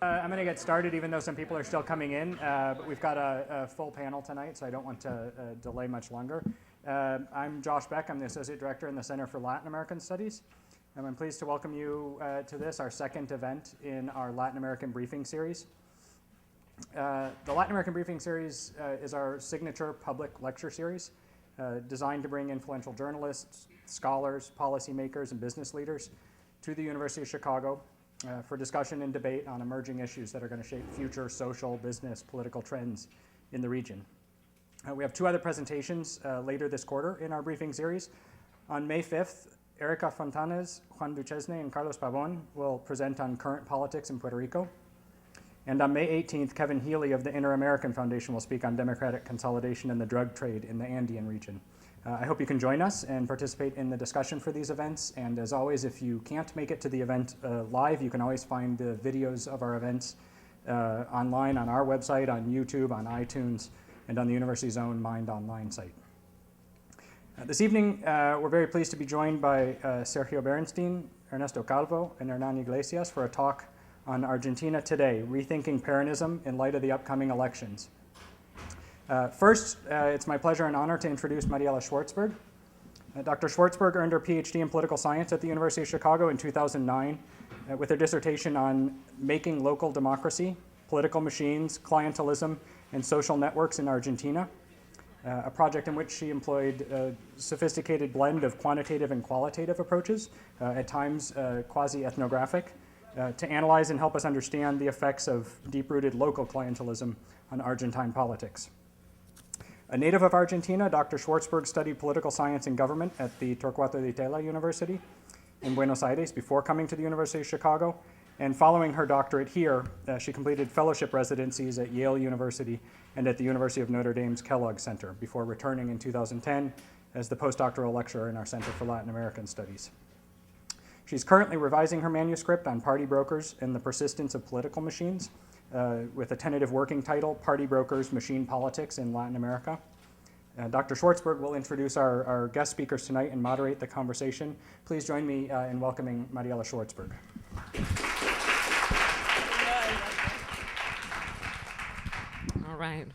I'm going to get started even though some people are still coming in, but we've got a full panel tonight, so I don't want to delay much longer. I'm Josh Beck. I'm the Associate Director in the Center for Latin American Studies. And I'm pleased to welcome you to this, our second event in our Latin American Briefing Series. The Latin American Briefing Series is our signature public lecture series designed to bring influential journalists, scholars, policymakers, and business leaders to the University of Chicago for discussion and debate on emerging issues that are going to shape future social, business, political trends in the region. We have two other presentations later this quarter in our briefing series. On May 5th, Erica Fontanes, Juan Duchesne, and Carlos Pavon will present on current politics in Puerto Rico. And on May 18th, Kevin Healy of the Inter-American Foundation will speak on democratic consolidation and the drug trade in the Andean region. I hope you can join us and participate in the discussion for these events. And as always, if you can't make it to the event live, you can always find the videos of our events online on our website, on YouTube, on iTunes, and on the University's own Mind Online site. This evening, we're very pleased to be joined by Sergio Berensztein, Ernesto Calvo, and Hernán Iglesias for a talk on Argentina Today, Rethinking Peronism in Light of the Upcoming Elections. First, it's my pleasure and honor to introduce Mariela Szwarcberg. Dr. Szwarcberg earned her PhD in political science at the University of Chicago in 2009 with her dissertation on making local democracy, political machines, clientelism, and social networks in Argentina, a project in which she employed a sophisticated blend of quantitative and qualitative approaches, at times quasi-ethnographic, to analyze and help us understand the effects of deep-rooted local clientelism on Argentine politics. A native of Argentina, Dr. Szwarcberg studied political science and government at the Torcuato de Tella University in Buenos Aires before coming to the University of Chicago. And following her doctorate here, she completed fellowship residencies at Yale University and at the University of Notre Dame's Kellogg Center before returning in 2010 as the postdoctoral lecturer in our Center for Latin American Studies. She's currently revising her manuscript on party brokers and the persistence of political machines with a tentative working title, Party Brokers, Machine Politics in Latin America. Dr. Szwarcberg will introduce our guest speakers tonight and moderate the conversation. Please join me in welcoming Mariela Szwarcberg. All right.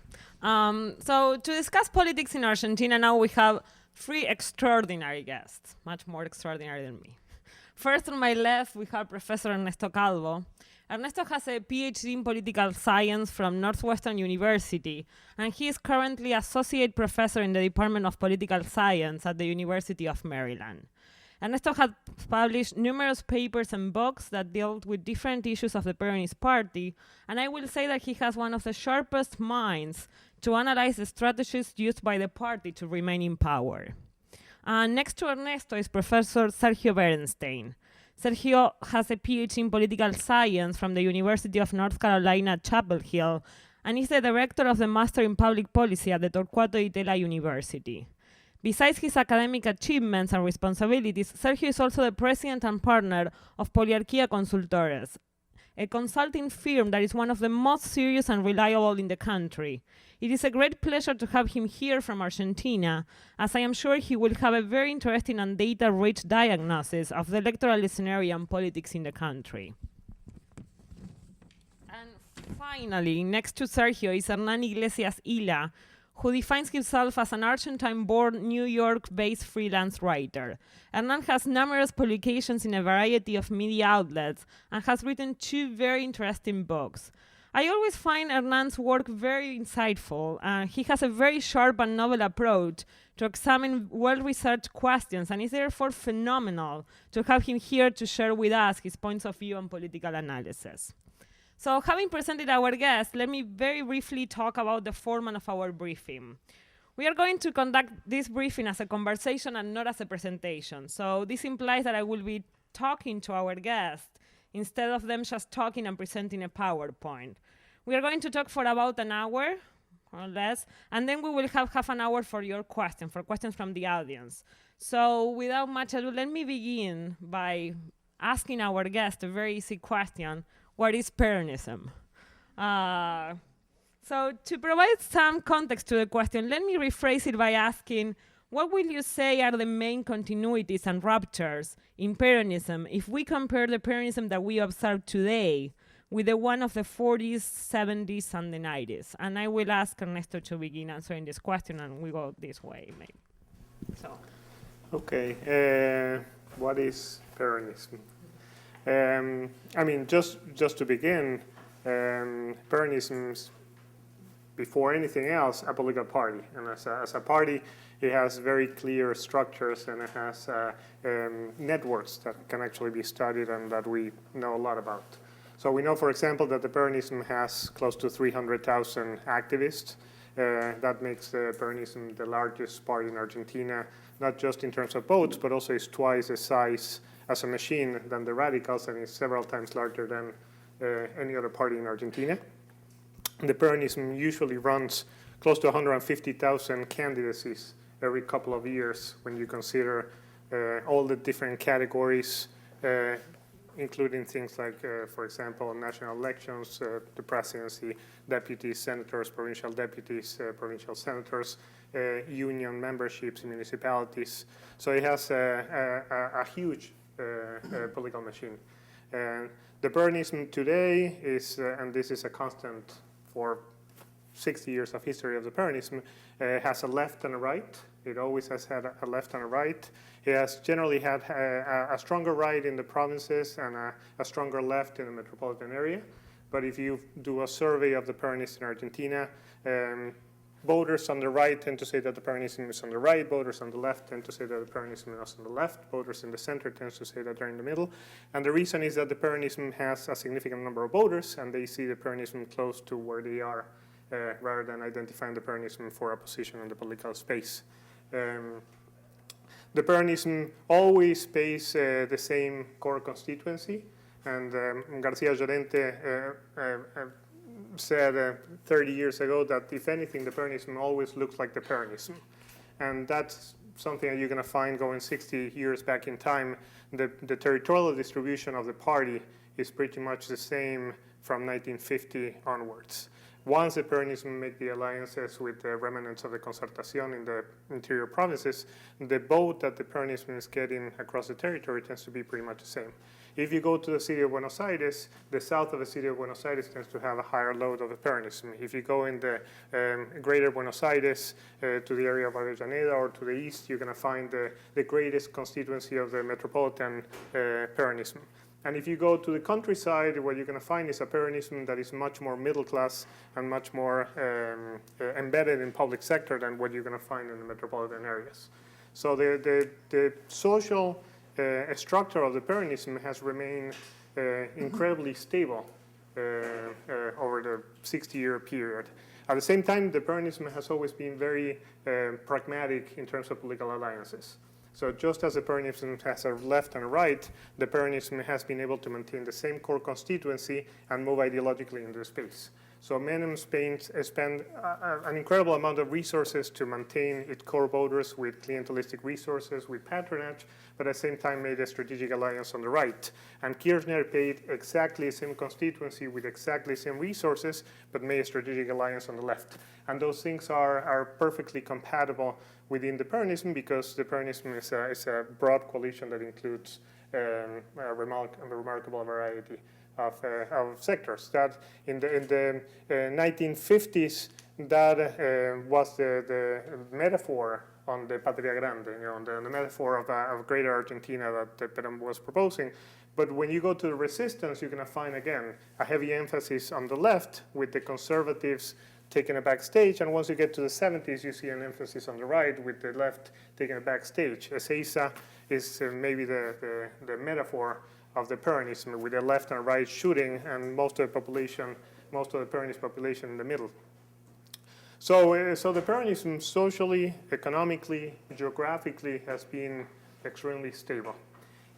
So to discuss politics in Argentina now, we have three extraordinary guests, much more extraordinary than me. First, on my left, we have Professor Ernesto Calvo. Ernesto has a PhD in political science from Northwestern University, and he is currently associate professor in the Department of Political Science at the University of Maryland. Ernesto has published numerous papers and books that dealt with different issues of the Peronist Party, and I will say that he has one of the sharpest minds to analyze the strategies used by the party to remain in power. Next to Ernesto is Professor Sergio Berensztein. Sergio has a PhD in political science from the University of North Carolina, Chapel Hill, and is the director of the Master in Public Policy at the Torcuato de Tella University. Besides his academic achievements and responsibilities, Sergio is also the president and partner of Poliarquía Consultores, a consulting firm that is one of the most serious and reliable in the country. It is a great pleasure to have him here from Argentina, as I am sure he will have a very interesting and data-rich diagnosis of the electoral scenario and politics in the country. And finally, next to Sergio is Hernán Iglesias Illa, who defines himself as an Argentine-born, New York-based freelance writer. Hernán has numerous publications in a variety of media outlets and has written two very interesting books. I always find Hernán's work very insightful. He has a very sharp and novel approach to examine well-researched questions, and is therefore phenomenal to have him here to share with us his points of view on political analysis. So having presented our guests, let me very briefly talk about the format of our briefing. We are going to conduct this briefing as a conversation and not as a presentation. So this implies that I will be talking to our guests instead of them just talking and presenting a PowerPoint. We are going to talk for about an hour or less, and then we will have half an hour for your questions, for questions from the audience. So without much ado, let me begin by asking our guest a very easy question. What is Peronism? So to provide some context to the question, let me rephrase it by asking, what will you say are the main continuities and ruptures in Peronism if we compare the Peronism that we observe today with the one of the 40s, 70s, and the 90s. And I will ask Ernesto to begin answering this question, and we go this way, maybe. So. Okay, what is Peronism? I mean, just to begin, Peronism is, before anything else, a political party. And as a party, it has very clear structures, and it has networks that can actually be studied and that we know a lot about. So we know, for example, that the Peronism has close to 300,000 activists. That makes Peronism the largest party in Argentina, not just in terms of votes, but also is twice the size as a machine than the Radicals, and is several times larger than any other party in Argentina. The Peronism usually runs close to 150,000 candidacies every couple of years when you consider all the different categories, including things like, for example, national elections, the presidency, deputies, senators, provincial deputies, provincial senators, union memberships in municipalities. So it has a huge political machine. The Peronism today is, and this is a constant for 60 years of history of the Peronism, has a left and a right. It always has had a left and a right. It has generally had a stronger right in the provinces and a stronger left in the metropolitan area. But if you do a survey of the Peronists in Argentina, voters on the right tend to say that the Peronism is on the right. Voters on the left tend to say that the Peronism is on the left. Voters in the center tend to say that they're in the middle. And the reason is that the Peronism has a significant number of voters, and they see the Peronism close to where they are, rather than identifying the Peronism for a position in the political space. The Peronism always pays the same core constituency, and Garcia Llorente said 30 years ago that if anything, the Peronism always looks like the Peronism. And that's something that you're going to find going 60 years back in time. The territorial distribution of the party is pretty much the same from 1950 onwards. Once the Peronism made the alliances with the remnants of the Concertación in the interior provinces, the vote that the Peronism is getting across the territory tends to be pretty much the same. If you go to the city of Buenos Aires, the south of the city of Buenos Aires tends to have a higher load of the Peronism. If you go in the greater Buenos Aires to the area of Avellaneda or to the east, you're going to find the greatest constituency of the metropolitan Peronism. And if you go to the countryside, what you're going to find is a Peronism that is much more middle class and much more embedded in public sector than what you're going to find in the metropolitan areas. So the social structure of the Peronism has remained incredibly stable over the 60-year period. At the same time, the Peronism has always been very pragmatic in terms of political alliances. So just as the Peronism has a left and a right, the Peronism has been able to maintain the same core constituency and move ideologically into space. So Menem spent an incredible amount of resources to maintain its core voters with clientelistic resources, with patronage, but at the same time made a strategic alliance on the right. And Kirchner paid exactly the same constituency with exactly the same resources, but made a strategic alliance on the left. And those things are perfectly compatible within the Peronism, because the Peronism is a broad coalition that includes a remarkable variety of sectors. That in the 1950s, that was the metaphor on the Patria Grande, the metaphor of greater Argentina that Perón was proposing. But when you go to the resistance, you're going to find, again, a heavy emphasis on the left, with the conservatives taking a backstage. And once you get to the 70s, you see an emphasis on the right, with the left taking a backstage. Ezeiza is maybe the metaphor of the Peronism, with the left and right shooting, and most of the Peronist population in the middle. So the Peronism socially, economically, geographically has been extremely stable.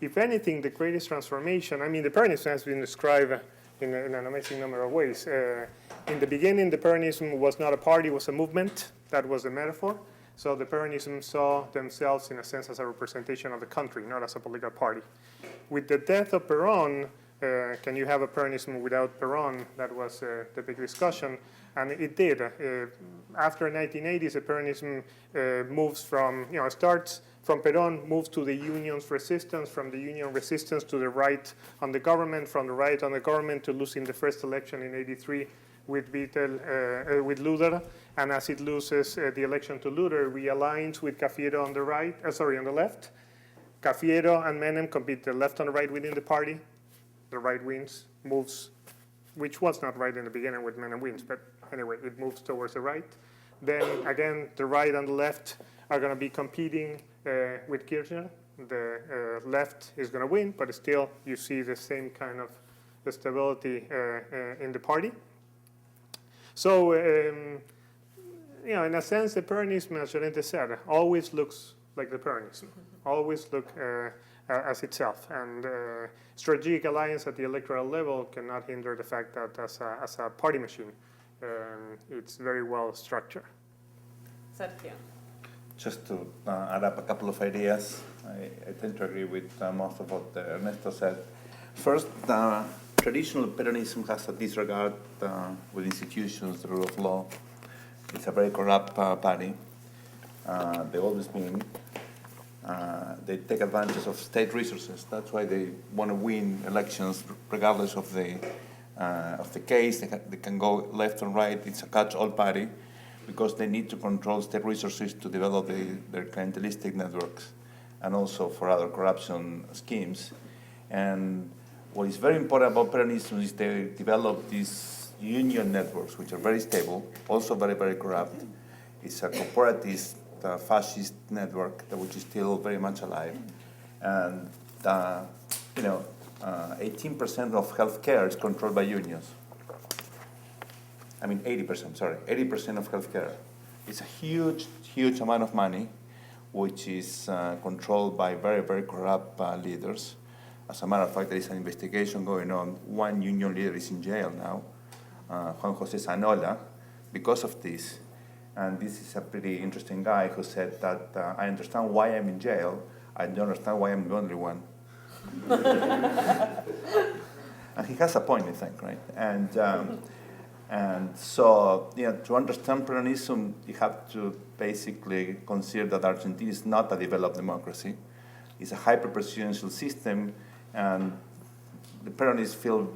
If anything, the greatest transformation, I mean, the Peronism has been described in an amazing number of ways. In the beginning, the Peronism was not a party, it was a movement. That was the metaphor. So the Peronism saw themselves, in a sense, as a representation of the country, not as a political party. With the death of Perón, can you have a Peronism without Perón? That was the big discussion. And it did. After 1980s, the Peronism moves from, starts from Perón, moves to the union's resistance, from the union resistance to the right on the government, from the right on the government to losing the first election in 83 with Luder. And as it loses the election to Luder, realigns with Cafiero on the on the left. Cafiero and Menem compete the left and the right within the party. The right wins, moves, which was not right in the beginning with Menem wins, but anyway, it moves towards the right. Then again, the right and the left are going to be competing with Kirchner. The left is going to win, but still you see the same kind of stability in the party. So, in a sense, the Peronism, as Llorente said, always looks like the Peronism, always look as itself. And strategic alliance at the electoral level cannot hinder the fact that as a party machine, it's very well structured. Sergio. Just to add up a couple of ideas, I tend to agree with most of what Ernesto said. First, traditional Peronism has a disregard with institutions, the rule of law. It's a very corrupt party. They've always been. They take advantage of state resources. That's why they want to win elections regardless of the case. They can go left and right. It's a catch-all party because they need to control state resources to develop their clientelistic networks and also for other corruption schemes. And what is very important about Peronism is they develop these union networks, which are very stable, also very, very corrupt. It's a corporatist, fascist network which is still very much alive. And, 18% of healthcare is controlled by unions. 80% of healthcare. It's a huge, huge amount of money, which is controlled by very, very corrupt leaders. As a matter of fact, there is an investigation going on. One union leader is in jail now, Juan José Zanola, because of this. And this is a pretty interesting guy who said that I understand why I'm in jail. I don't understand why I'm the only one. And he has a point, I think, right? And so, to understand Peronism, you have to basically consider that Argentina is not a developed democracy. It's a hyper-presidential system, and the Peronists feel,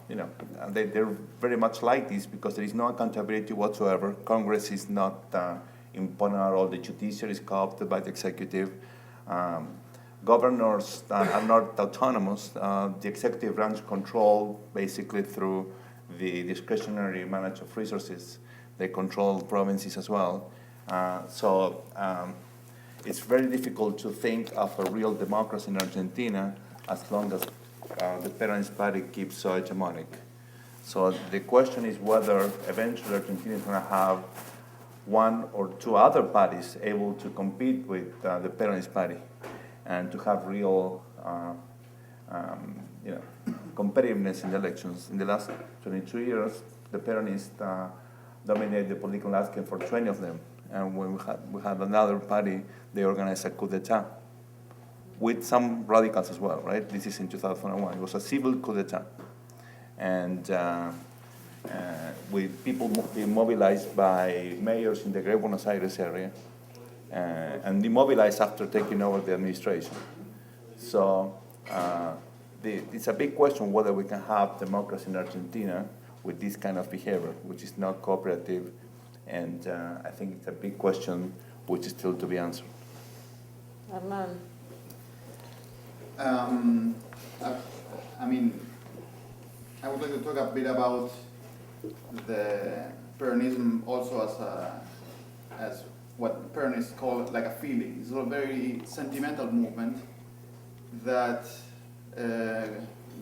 they're very much like this because there is no accountability whatsoever. Congress is not imposing all the judiciary is co-opted by the executive. Governors are not autonomous. The executive branch control basically through the discretionary management of resources. They control provinces as well. So it's very difficult to think of a real democracy in Argentina as long as the Peronist party keeps so hegemonic. So the question is whether eventually Argentina is going to have one or two other parties able to compete with the Peronist party and to have real competitiveness in the elections. In the last 22 years, the Peronists dominated the political landscape for 20 of them. And when we had another party, they organized a coup d'etat with some radicals as well, right? This is in 2001. It was a civil coup d'etat. And with people being mobilized by mayors in the Great Buenos Aires area and demobilized after taking over the administration. So it's a big question whether we can have democracy in Argentina with this kind of behavior, which is not cooperative. And I think it's a big question which is still to be answered. Hernán. I would like to talk a bit about the Peronism also as what Peronists call like a feeling. It's a very sentimental movement that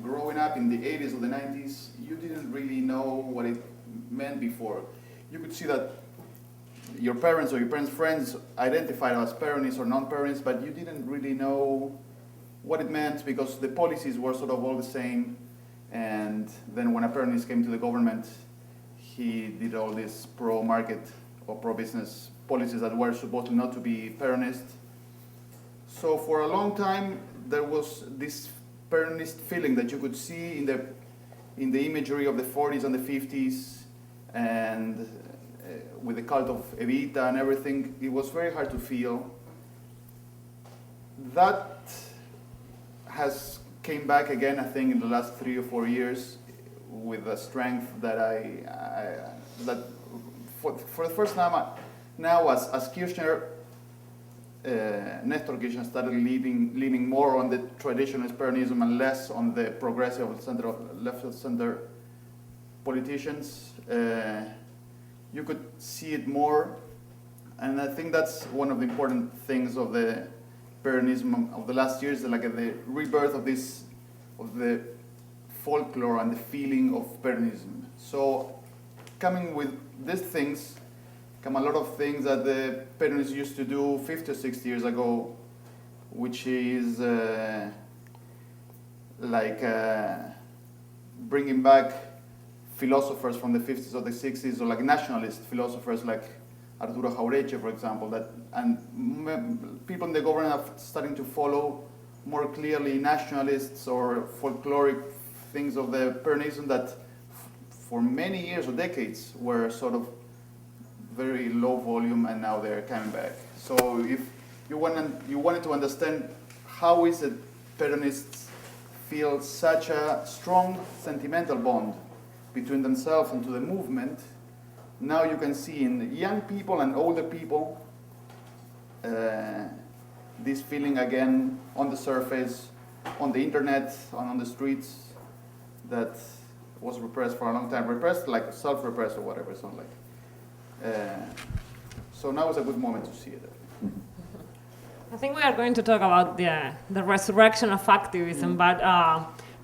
growing up in the 80s or the 90s, you didn't really know what it meant before. You could see that your parents or your parents' friends identified as Peronists or non-Peronists, but you didn't really know what it meant because the policies were sort of all the same. And then when a Peronist came to the government, he did all these pro-market or pro-business policies that were supposed not to be Peronist. So for a long time, there was this Peronist feeling that you could see in the imagery of the 40s and the 50s, and with the cult of Evita and everything, it was very hard to feel. That has came back again, I think, in the last 3 or 4 years with a strength that that for the first time now as Kirchner, Nestor Kirchner started leaning more on the traditionalist Peronism and less on the progressive center, left of center politicians. You could see it more, and I think that's one of the important things of the Peronism of the last years, like the rebirth of the folklore and the feeling of Peronism. So, coming with these things, come a lot of things that the Peronists used to do 50 or 60 years ago, which is bringing back philosophers from the 50s or the 60s, or like nationalist philosophers like Arturo Jauretche, for example, and people in the government are starting to follow more clearly nationalists or folkloric things of the Peronism that for many years or decades were sort of very low volume, and now they're coming back. So if you wanted to understand how is it Peronists feel such a strong sentimental bond between themselves and to the movement, now you can see in young people and older people this feeling again on the surface, on the internet, on the streets, that was repressed for a long time. Repressed, like self-repressed or whatever, it's not like. So now is a good moment to see it. I think we are going to talk about the resurrection of activism, but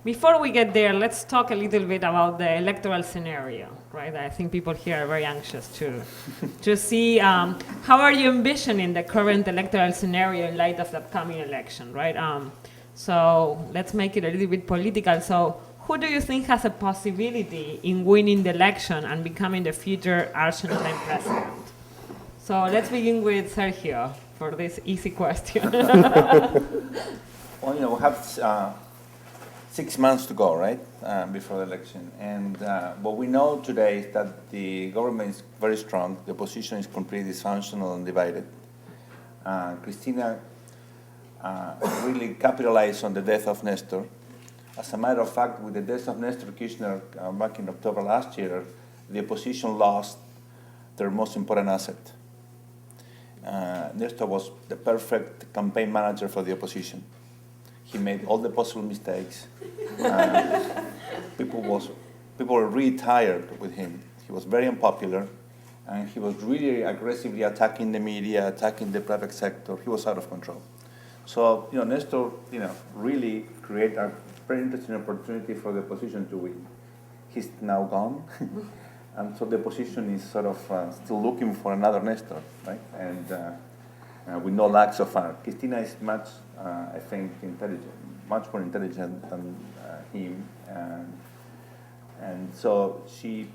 before we get there, let's talk a little bit about the electoral scenario, right? I think people here are very anxious to see how are you envisioning the current electoral scenario in light of the upcoming election, right? So let's make it a little bit political. So who do you think has a possibility in winning the election and becoming the future Argentine president? So let's begin with Sergio for this easy question. Well, we have 6 months to go, right, before the election. And what we know today is that the government is very strong. The opposition is completely dysfunctional and divided. Cristina really capitalized on the death of Nestor. As a matter of fact, with the death of Nestor Kirchner back in October last year, the opposition lost their most important asset. Nestor was the perfect campaign manager for the opposition. He made all the possible mistakes. People were really tired with him. He was very unpopular, and he was really aggressively attacking the media, attacking the private sector. He was out of control. So, Nestor, really created a very interesting opportunity for the opposition to win. He's now gone. And so the opposition is sort of still looking for another Nestor, right? And with no lack so far. Cristina is much, I think, much more intelligent than him. And so she,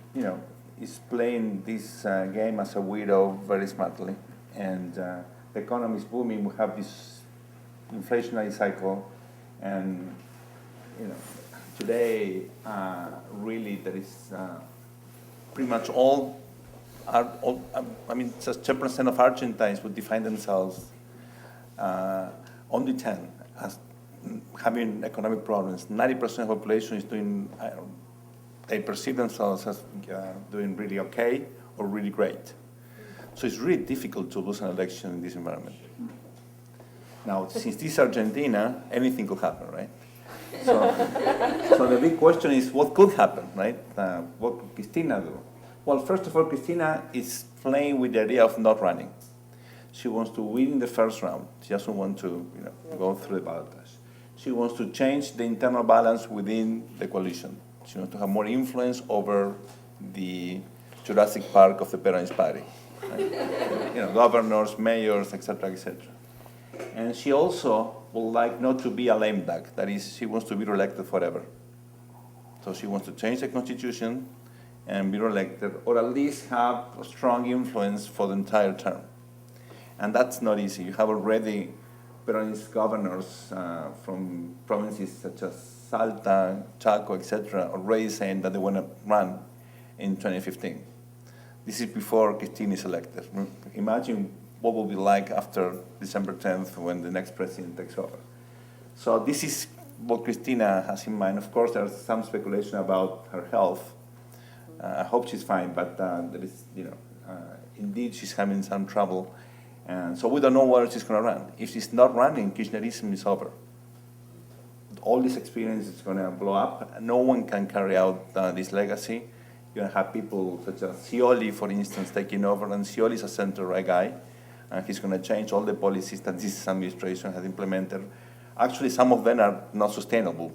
is playing this game as a widow very smartly. And the economy is booming. We have this inflationary cycle. And, today, really, there is pretty much just 10% of Argentines would define themselves, only 10 as having economic problems. 90% of the population is doing, they perceive themselves as doing really okay or really great. So it's really difficult to lose an election in this environment. Now, since this is Argentina, anything could happen, right? So the big question is, what could happen, right? What could Cristina do? Well, first of all, Cristina is playing with the idea of not running. She wants to win in the first round. She doesn't want to, go through the ballotage. She wants to change the internal balance within the coalition. She wants to have more influence over the Jurassic Park of the Peronist Party. Right? Governors, mayors, etc., etc. And she also would like not to be a lame duck. That is, she wants to be reelected forever. So she wants to change the constitution and be reelected, or at least have a strong influence for the entire term. And that's not easy. You have already Peronist governors from provinces such as Salta, Chaco, etc., already saying that they want to run in 2015. This is before Cristina is elected. Imagine what will be like after December 10th when the next president takes over. So this is what Cristina has in mind. Of course, there's some speculation about her health. I hope she's fine, but there is, indeed she's having some trouble. And so we don't know whether she's going to run. If she's not running, Kirchnerism is over. All this experience is going to blow up. No one can carry out this legacy. You're going to have people such as Scioli, for instance, taking over, and Scioli is a center-right guy, and he's going to change all the policies that this administration has implemented. Actually, some of them are not sustainable.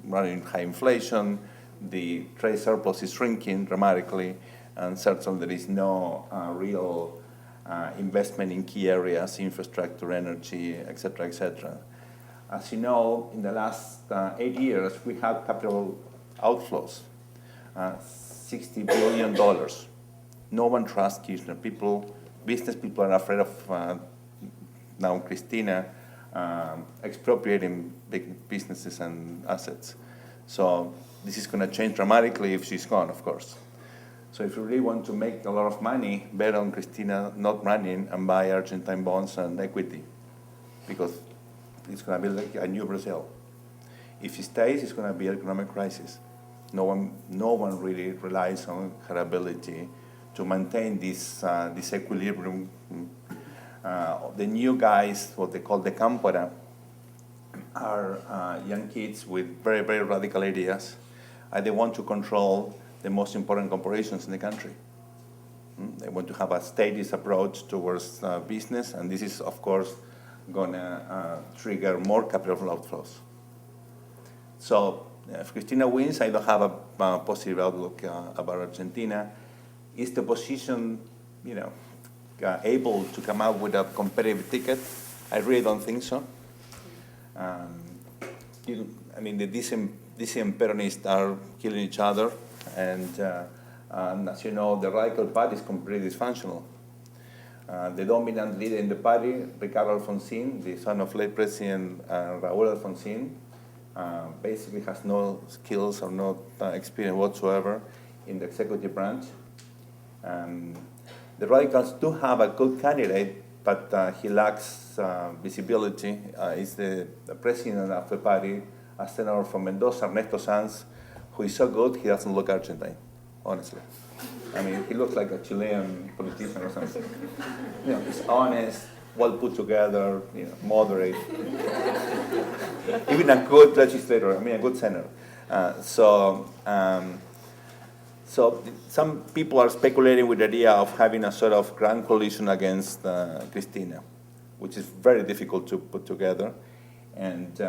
Running high inflation, the trade surplus is shrinking dramatically, and certainly there is no real investment in key areas, infrastructure, energy, et cetera, et cetera. As you know, in the last 8 years, we had capital outflows, $60 billion. No one trusts Kirchner. Business people are afraid of now Cristina expropriating big businesses and assets. So this is going to change dramatically if she's gone, of course. So if you really want to make a lot of money, bet on Cristina not running and buy Argentine bonds and equity, because it's going to be like a new Brazil. If she stays, it's going to be an economic crisis. No one really relies on her ability to maintain this equilibrium. The new guys, what they call the Cámpora, are young kids with very, very radical ideas. They want to control the most important corporations in the country. They want to have a statist approach towards business, and this is, of course, going to trigger more capital outflows. So if Cristina wins, I don't have a positive outlook about Argentina. Is the opposition, able to come out with a competitive ticket? I really don't think so. The decent Peronists are killing each other, and as you know, the radical party is completely dysfunctional. The dominant leader in the party, Ricardo Alfonsín, the son of late President Raúl Alfonsín, basically has no skills or no experience whatsoever in the executive branch. The radicals do have a good candidate, but he lacks visibility. He's the president of the party, a senator from Mendoza, Ernesto Sanz, who is so good he doesn't look Argentine, honestly. He looks like a Chilean politician or something. He's honest, well put together, moderate. Even a good legislator, a good senator. So some people are speculating with the idea of having a sort of grand coalition against Cristina, which is very difficult to put together. And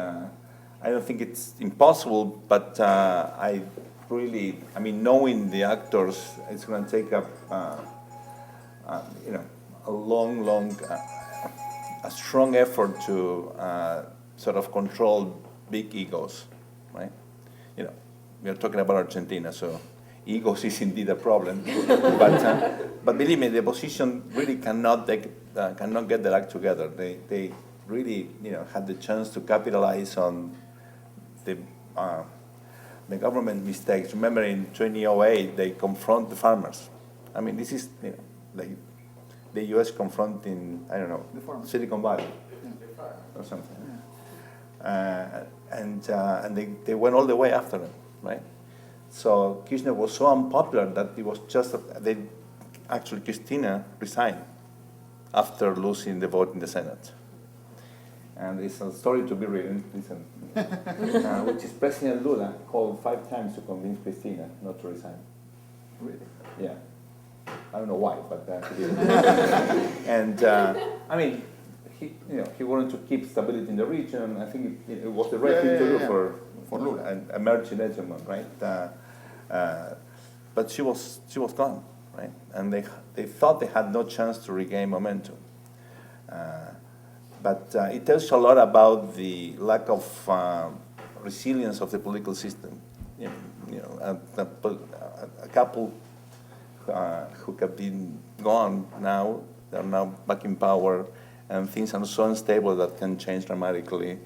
I don't think it's impossible, but knowing the actors, it's going to take up, a strong effort to sort of control big egos, right? We are talking about Argentina, so egos is indeed a problem. But believe me, the opposition really cannot get their act together. They really, had the chance to capitalize on the government mistakes. Remember, in 2008, they confront the farmers. This is the U.S. confronting, Silicon Valley or something. And they went all the way after them, right? So Kirchner was so unpopular that it was just, Cristina resigned after losing the vote in the Senate. And it's a story to be written, listen, which is President Lula called 5 times to convince Cristina not to resign. Really? Yeah. I don't know why, but he did. And he wanted to keep stability in the region. I think it was the right thing to do for Lula, an emerging hegemon, right? But she was gone, right? And they thought they had no chance to regain momentum. But it tells you a lot about the lack of resilience of the political system. A couple who have been gone now, they're now back in power, and things are so unstable that can change dramatically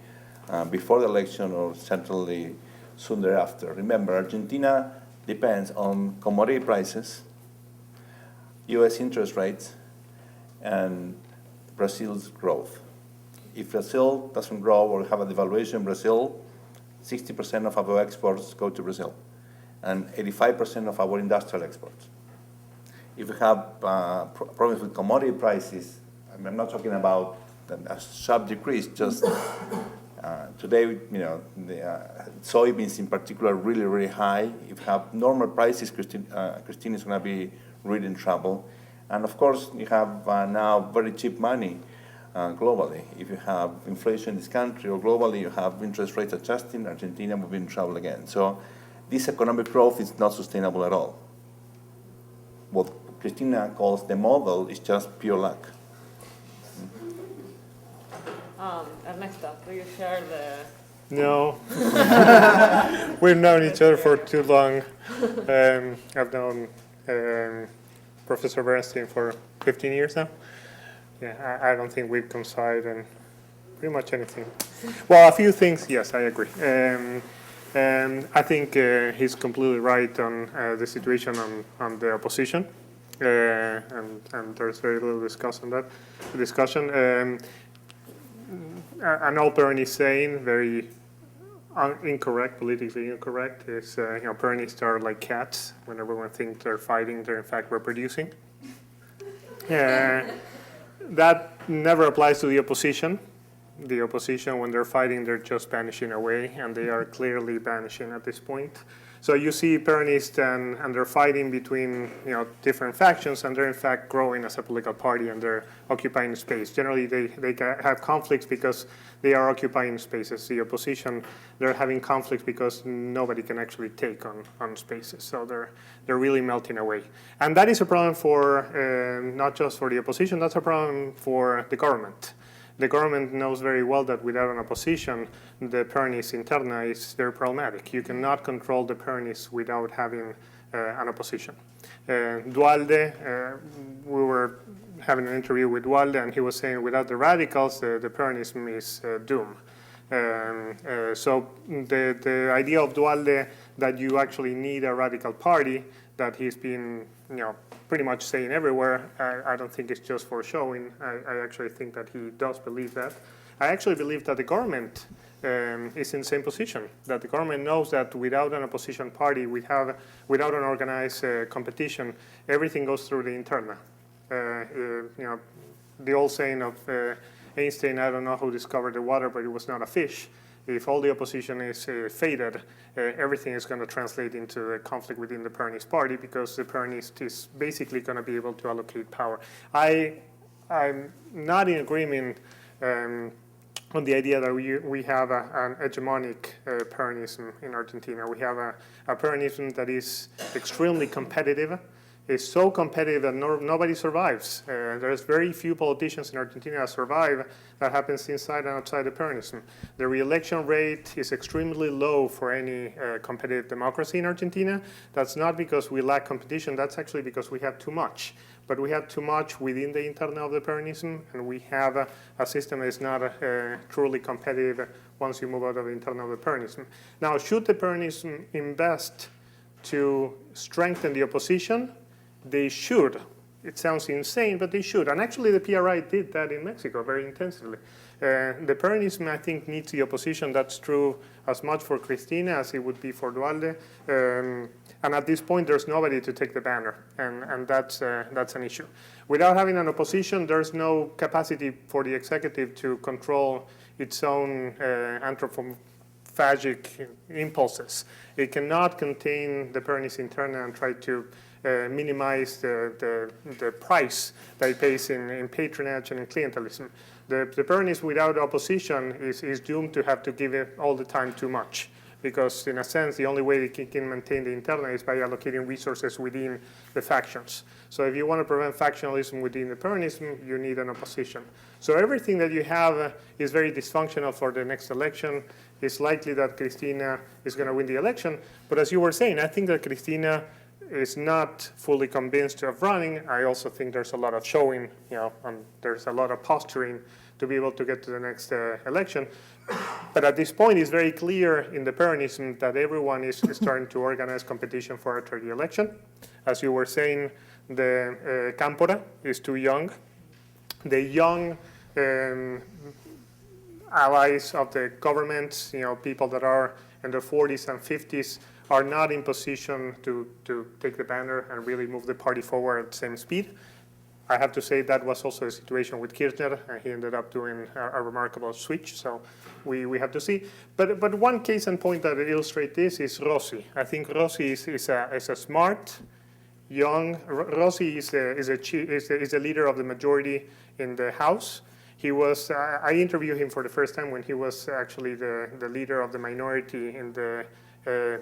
before the election or certainly soon thereafter. Remember, Argentina depends on commodity prices, US interest rates, and Brazil's growth. If Brazil doesn't grow or have a devaluation in Brazil, 60% of our exports go to Brazil, and 85% of our industrial exports. If we have problems with commodity prices, I'm not talking about a sharp decrease, just today, the soybeans in particular are really, really high. If you have normal prices, Cristina is going to be really in trouble. And of course, you have now very cheap money globally. If you have inflation in this country or globally, you have interest rates adjusting, Argentina will be in trouble again. So this economic growth is not sustainable at all. What Cristina calls the model is just pure luck. Ernesto, do you share the... No. We've known each other for too long. I've known Professor Berensztein for 15 years now. Yeah, I don't think we've coincided in pretty much anything. Well, a few things, yes, I agree. I think he's completely right on the situation on the opposition. And there's very little discussion. An old Peronist saying, very incorrect, politically incorrect, is Peronists are like cats. When everyone thinks they're fighting, they're in fact reproducing. That never applies to the opposition. The opposition, when they're fighting, they're just vanishing away, and they are clearly vanishing at this point. So you see Peronists and they're fighting between different factions, and they're in fact growing as a political party, and they're occupying space. Generally, they have conflicts because they are occupying spaces. The opposition, they're having conflicts because nobody can actually take on spaces. So they're really melting away. And that is a problem for not just for the opposition, that's a problem for the government. The government knows very well that without an opposition, the Peronist interna is very problematic. You cannot control the Peronists without having an opposition. Dualde, we were having an interview with Dualde, and he was saying without the radicals, the Peronism is doomed. So the idea of Dualde that you actually need a radical party, that he's been pretty much saying everywhere, I don't think it's just for showing. I actually think that he does believe that. I actually believe that the government is in the same position, that the government knows that without an opposition party, without an organized competition, everything goes through the interna. The old saying of Einstein, I don't know who discovered the water, but it was not a fish. If all the opposition is faded, everything is going to translate into a conflict within the Peronist party, because the Peronist is basically going to be able to allocate power. I'm not in agreement on the idea that we have an hegemonic Peronism in Argentina. We have a Peronism that is extremely competitive. It's so competitive that nobody survives. There's very few politicians in Argentina that survive. That happens inside and outside the Peronism. The re-election rate is extremely low for any competitive democracy in Argentina. That's not because we lack competition. That's actually because we have too much. But we have too much within the interna of the Peronism, and we have a system that is not truly competitive once you move out of the interna of the Peronism. Now, should the Peronism invest to strengthen the opposition? They should. It sounds insane, but they should. And actually, the PRI did that in Mexico very intensively. The Peronism, I think, needs the opposition. That's true as much for Cristina as it would be for Dualde. And at this point, there's nobody to take the banner, and that's an issue. Without having an opposition, there's no capacity for the executive to control its own anthropophagic impulses. It cannot contain the Peronist interna and try to minimize the price that it pays in patronage and in clientelism. The Peronist without opposition is doomed to have to give it all the time too much, because in a sense, the only way it can maintain the interna is by allocating resources within the factions. So if you want to prevent factionalism within the Peronism, you need an opposition. So everything that you have is very dysfunctional for the next election. It's likely that Cristina is going to win the election. But as you were saying, I think that Cristina is not fully convinced of running. I also think there's a lot of showing, and there's a lot of posturing to be able to get to the next election. But at this point, it's very clear in the Peronism that everyone is starting to organize competition for after the election. As you were saying, the Cámpora is too young. The young allies of the government, people that are in their 40s and 50s, are not in position to take the banner and really move the party forward at the same speed. I have to say that was also a situation with Kirchner, and he ended up doing a remarkable switch, so we have to see. But one case in point that illustrates this is Rossi. I think Rossi is a smart, young, Rossi is a leader of the majority in the House. He was, I interviewed him for the first time when he was actually the leader of the minority in the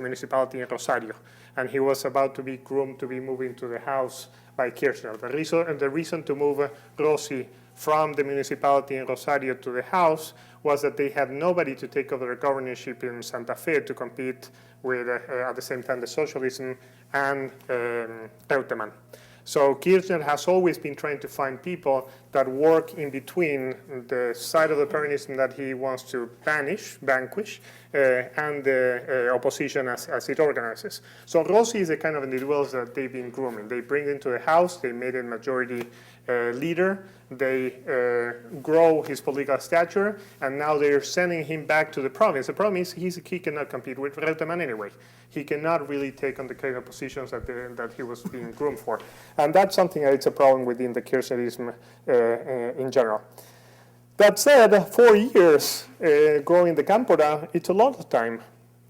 municipality in Rosario. And he was about to be groomed to be moving to the House by Kirchner. The reason to move Rossi from the municipality in Rosario to the House was that they had nobody to take over the governorship in Santa Fe to compete with, at the same time, the socialism and Reutemann. So Kirchner has always been trying to find people that work in between the side of the Peronism that he wants to vanquish, and the opposition as it organizes. So Rossi is the kind of individuals that they've been grooming. They bring into the House, they made a majority leader, they grow his political stature, and now they're sending him back to the province. The problem is he cannot compete with Reutemann anyway. He cannot really take on the kind of positions that he was being groomed for. And that's something that it's a problem within the Kirchnerism in general. That said, 4 years growing the Cámpora, it's a lot of time.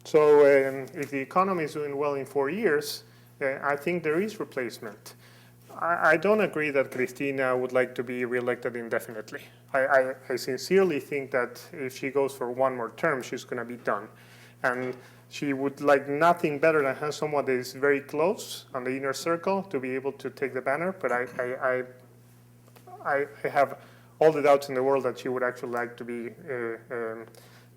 So if the economy is doing well in 4 years, I think there is replacement. I don't agree that Cristina would like to be reelected indefinitely. I sincerely think that if she goes for one more term, she's going to be done. And she would like nothing better than have someone that is very close on the inner circle to be able to take the banner. But I have all the doubts in the world that she would actually like to be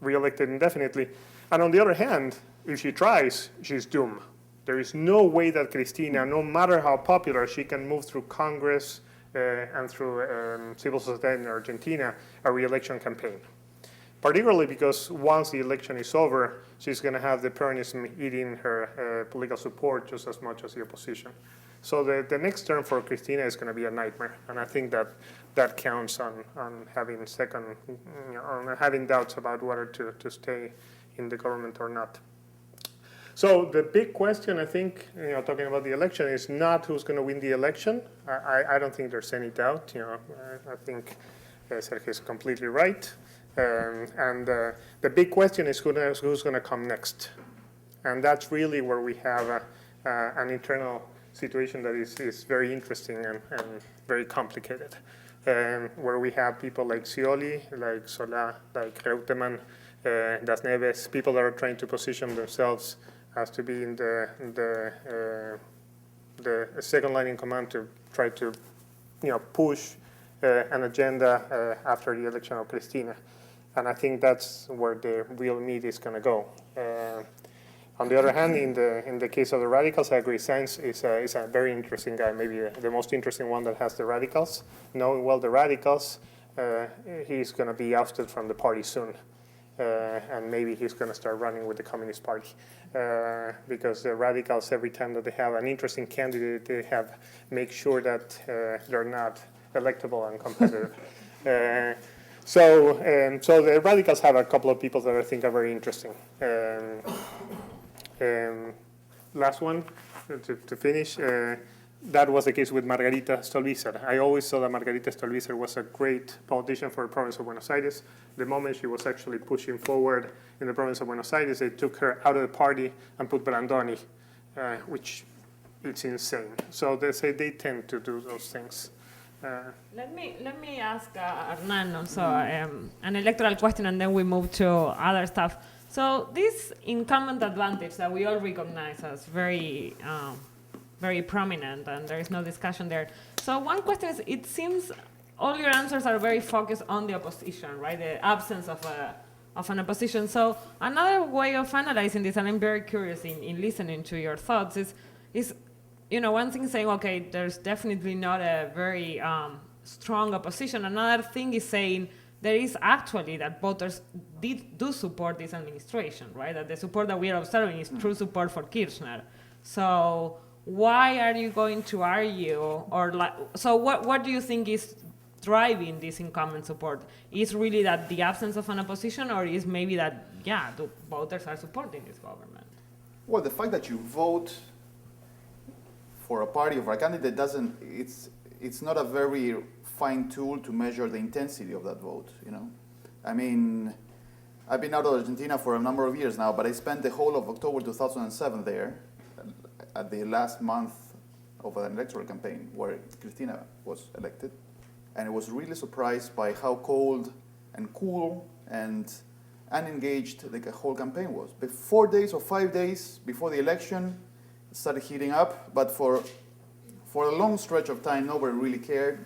reelected indefinitely. And on the other hand, if she tries, she's doomed. There is no way that Cristina, no matter how popular, she can move through Congress and through civil society in Argentina, a re-election campaign. Particularly because once the election is over, she's going to have the Peronism eating her political support just as much as the opposition. So the next term for Cristina is going to be a nightmare, and I think that counts on having on having doubts about whether to stay in the government or not. So the big question, I think, talking about the election, is not who's going to win the election. I don't think there's any doubt. I think Sergio is completely right. And the big question is who's going to come next. And that's really where we have an internal situation that is very interesting and very complicated. Where we have people like Scioli, like Solá, like Reutemann, Das Neves, people that are trying to position themselves as to be in the second line in command to try to push an agenda after the election of Cristina. And I think that's where the real meat is going to go. On the other hand, in the case of the radicals, I agree. Sanz is a very interesting guy, maybe the most interesting one that has the radicals. Knowing well the radicals, he's going to be ousted from the party soon. And maybe he's going to start running with the Communist Party. Because the radicals, every time that they have an interesting candidate, they make sure that they're not electable and competitive. So the radicals have a couple of people that I think are very interesting. Last one, to finish, that was the case with Margarita Stolbizer. I always thought that Margarita Stolbizer was a great politician for the province of Buenos Aires. The moment she was actually pushing forward in the province of Buenos Aires, they took her out of the party and put Brandoni, which it's insane. So they tend to do those things. Let me ask Hernán also an electoral question, and then we move to other stuff. So this incumbent advantage that we all recognize as very prominent, and there is no discussion there. So one question is, it seems all your answers are very focused on the opposition, right? The absence of an opposition. So another way of analyzing this, and I'm very curious in listening to your thoughts, is one thing is saying, okay, there's definitely not a very strong opposition. Another thing is saying there is actually that voters do support this administration, right? That the support that we are observing is true support for Kirchner. So why are you going to argue? Or so what do you think is driving this incumbent support? Is really that the absence of an opposition, or is maybe that, yeah, the voters are supporting this government? Well, the fact that you vote for a party or for a candidate doesn't, it's not a very fine tool to measure the intensity of that vote, you know? I mean, I've been out of Argentina for a number of years now, but I spent the whole of October 2007 there, at the last month of an electoral campaign where Cristina was elected. And I was really surprised by how cold and cool and unengaged the whole campaign was. 4 days or 5 days before the election, it started heating up, but for a long stretch of time, nobody really cared.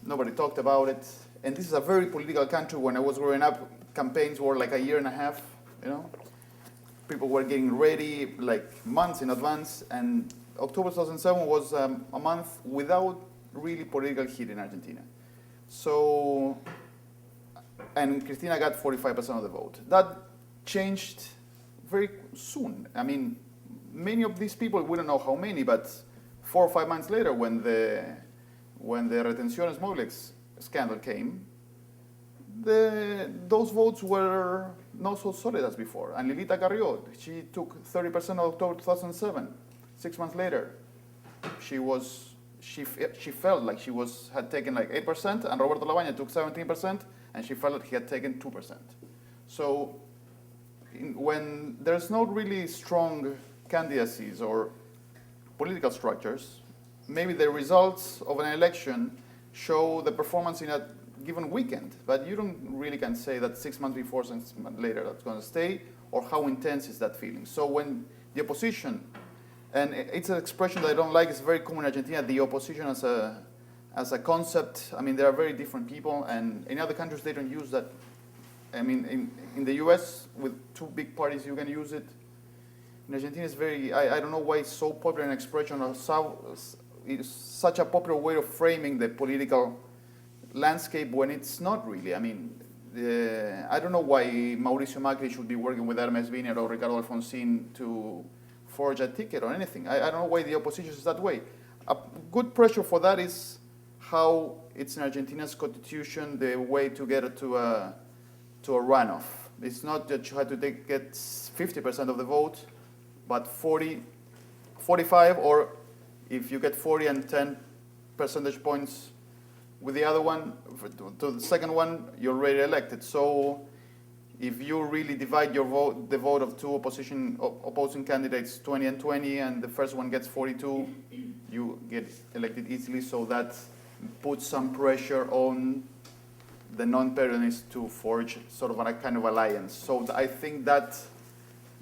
Nobody talked about it. And this is a very political country. When I was growing up, campaigns were like a year and a half, you know? People were getting ready like months in advance, and October 2007 was a month without really political heat in Argentina. So, and Cristina got 45% of the vote. That changed very soon. I mean, many of these people, we don't know how many, but 4 or 5 months later, when the Retenciones Móviles scandal came, those votes were not so solid as before. And Lilita Carrió, she took 30% of October 2007. 6 months later, she felt like she had taken like 8%, and Roberto Labaña took 17%, and she felt that he had taken 2%. So when there's not really strong candidacies or political structures, maybe the results of an election show the performance in a given weekend, but you don't really can say that 6 months before, 6 months later that's going to stay, or how intense is that feeling. So when the opposition, and it's an expression that I don't like, it's very common in Argentina, the opposition as a concept. I mean, there are very different people, and in other countries they don't use that. I mean, in the US, with 2 big parties, you can use it. In Argentina, it's very, I don't know why it's so popular an expression, or it's such a popular way of framing the political landscape when it's not really. I mean, I don't know why Mauricio Macri should be working with Hermes Wiener or Ricardo Alfonsín to forge a ticket or anything. I don't know why the opposition is that way. A good pressure for that is how it's in Argentina's constitution, the way to get it to a runoff. It's not that you have to get 50% of the vote, but 40, 45, or if you get 40 and 10 percentage points with the other one, to the second one, you're already elected. So if you really divide your vote, the vote of 2 opposing candidates, 20 and 20, and the first one gets 42, you get elected easily. So that puts some pressure on the non-Peronists to forge sort of a kind of alliance. So I think that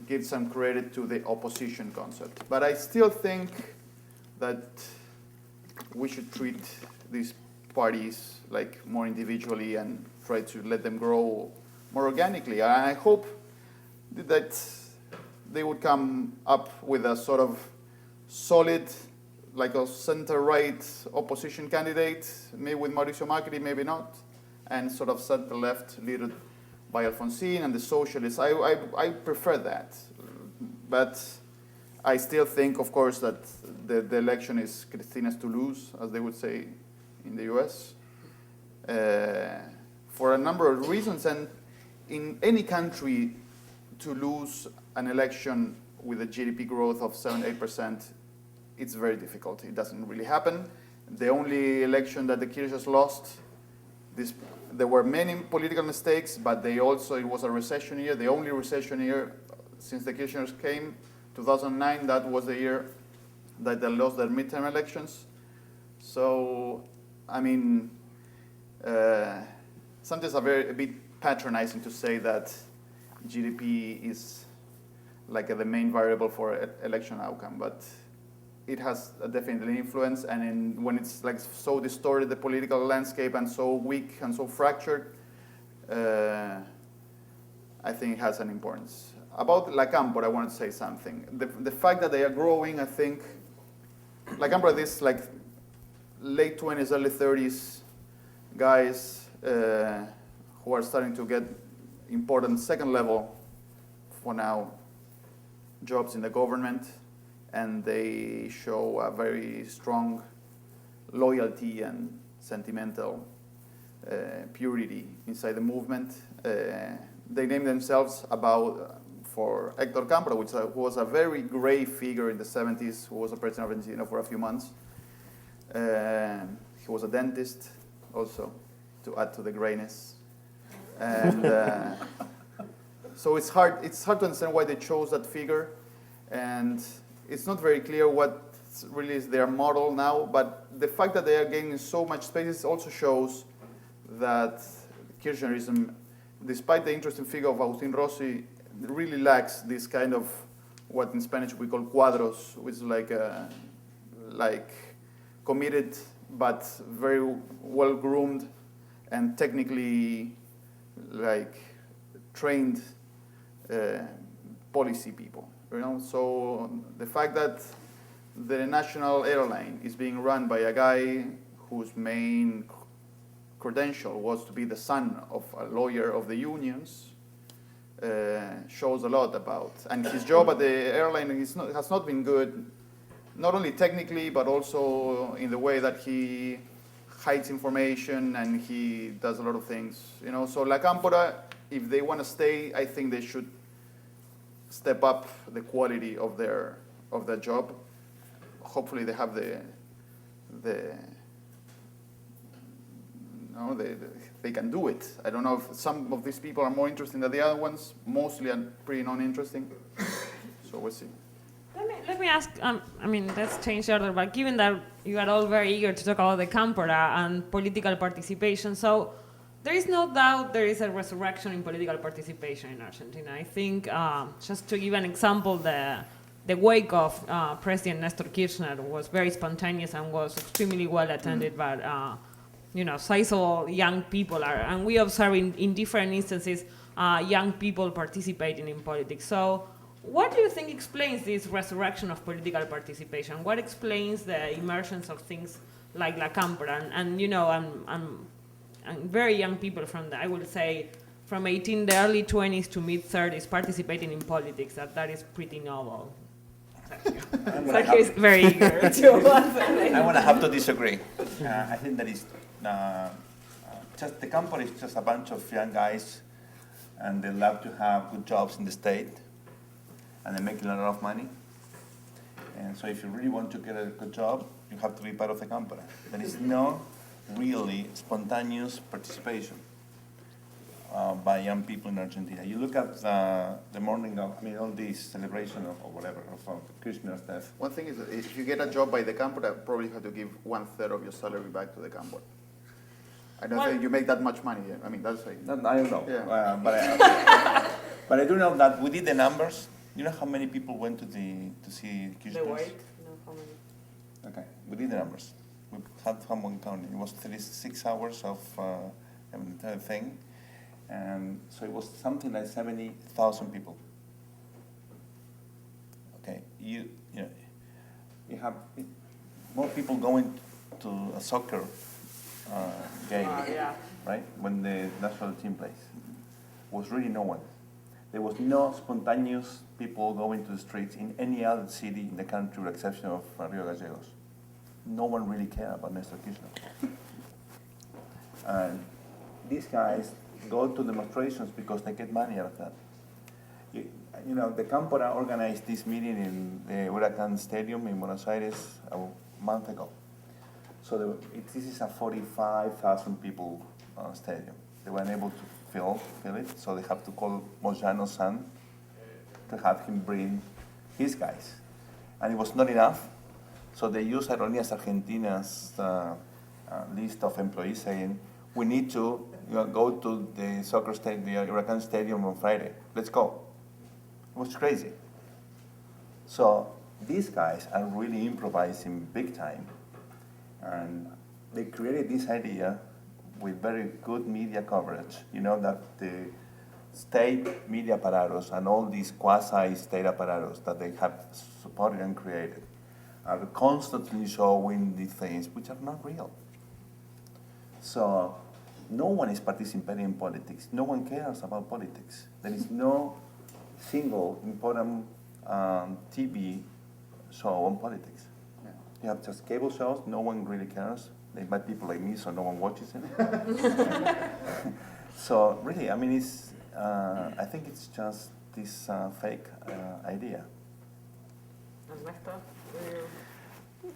gives some credit to the opposition concept. But I still think that we should treat these parties like more individually and try to let them grow more organically. And I hope that they would come up with a sort of solid, like a center-right opposition candidate, maybe with Mauricio Macri, maybe not, and sort of center-left led by Alfonsín and the socialists. I prefer that. But I still think, of course, that the election is Cristina's to lose, as they would say in the US, for a number of reasons. And in any country, to lose an election with a GDP growth of 7-8%, it's very difficult. It doesn't really happen. The only election that the Kirchner lost, there were many political mistakes, but it was a recession year. The only recession year since the Kirchners came, 2009, that was the year that they lost their midterm elections. So, I mean, sometimes a bit patronizing to say that GDP is like the main variable for election outcome, but it has a definitely influence. And when it's like so distorted, the political landscape, and so weak and so fractured, I think it has an importance. About La Cámpora, I want to say something. The fact that they are growing, I think, La Cámpora, this like late 20s, early 30s guys who are starting to get important second level, for now, jobs in the government. and they show a very strong loyalty and sentimental purity inside the movement. They named themselves for Héctor Cámpora, who was a very gray figure in the 70s, who was a president of Argentina for a few months. He was a dentist also, to add to the grayness. And so it's hard to understand why they chose that figure, and it's not very clear what really is their model now, but the fact that they are gaining so much space also shows that Kirchnerism, despite the interesting figure of Agustín Rossi, really lacks this kind of what in Spanish we call cuadros, which is like committed but very well groomed and technically like trained policy people. So the fact that the national airline is being run by a guy whose main credential was to be the son of a lawyer of the unions shows a lot about. And his job at the airline has not been good, not only technically, but also in the way that he hides information and he does a lot of things. So La Cámpora, if they want to stay, I think they should step up the quality of their job. Hopefully they have they can do it. I don't know if some of these people are more interesting than the other ones. Mostly are pretty non-interesting. So we'll see. Let me ask, let's change the order, but given that you are all very eager to talk about the Cámpora and political participation, so there is no doubt there is a resurrection in political participation in Argentina. I think, just to give an example, the wake of President Ernesto Kirchner was very spontaneous and was extremely well attended by sizable young people and we observe in different instances young people participating in politics. So what do you think explains this resurrection of political participation? What explains the emergence of things like La Cámpora and very young people I would say from the early 20s to mid 30s participating in politics? That is pretty novel. Sergio is very eager to answer. I'm going to have to disagree. I think that is just the Cámpora is just a bunch of young guys, and they love to have good jobs in the state, and they're making a lot of money. And so if you really want to get a good job, you have to be part of the Cámpora. There is no really spontaneous participation by young people in Argentina. You look at the morning of, all these celebration or whatever, of Kirchner's death. One thing is that if you get a job by the Cámpora, probably you have to give 1/3 of your salary back to the Cámpora. I don't think you make that much money. That's like... I don't know. Yeah. But I do know that we did the numbers. You know how many people went to see Kirchner? The wait? No, how many? Okay, we did the numbers. We had someone counting. It was 36 hours of the entire thing. And so it was something like 70,000 people. Okay, you have more people going to a soccer game, right? When the national team plays, was really no one. There was no spontaneous people going to the streets in any other city in the country, with the exception of Rio Gallegos. No one really cared about Néstor Kirchner. And these guys go to demonstrations because they get money out of that. The Cámpora organized this meeting in the Huracán Stadium in Buenos Aires a month ago. So this is a 45,000 people stadium. They weren't able to fill it, so they have to call Moyano's son to have him bring his guys. And it was not enough, so they used Aerolíneas Argentina's list of employees saying, we need to go to the soccer stadium, the Huracán Stadium on Friday. Let's go. It was crazy. So these guys are really improvising big time. And they created this idea with very good media coverage. That the state media apparatus and all these quasi-state apparatus that they have supported and created are constantly showing these things which are not real. So no one is participating in politics. No one cares about politics. There is no single important TV show on politics. Yeah. You have just cable shows, no one really cares. They invite people like me, so no one watches it. So really, I mean, it's, I think it's just this fake idea. Ernesto,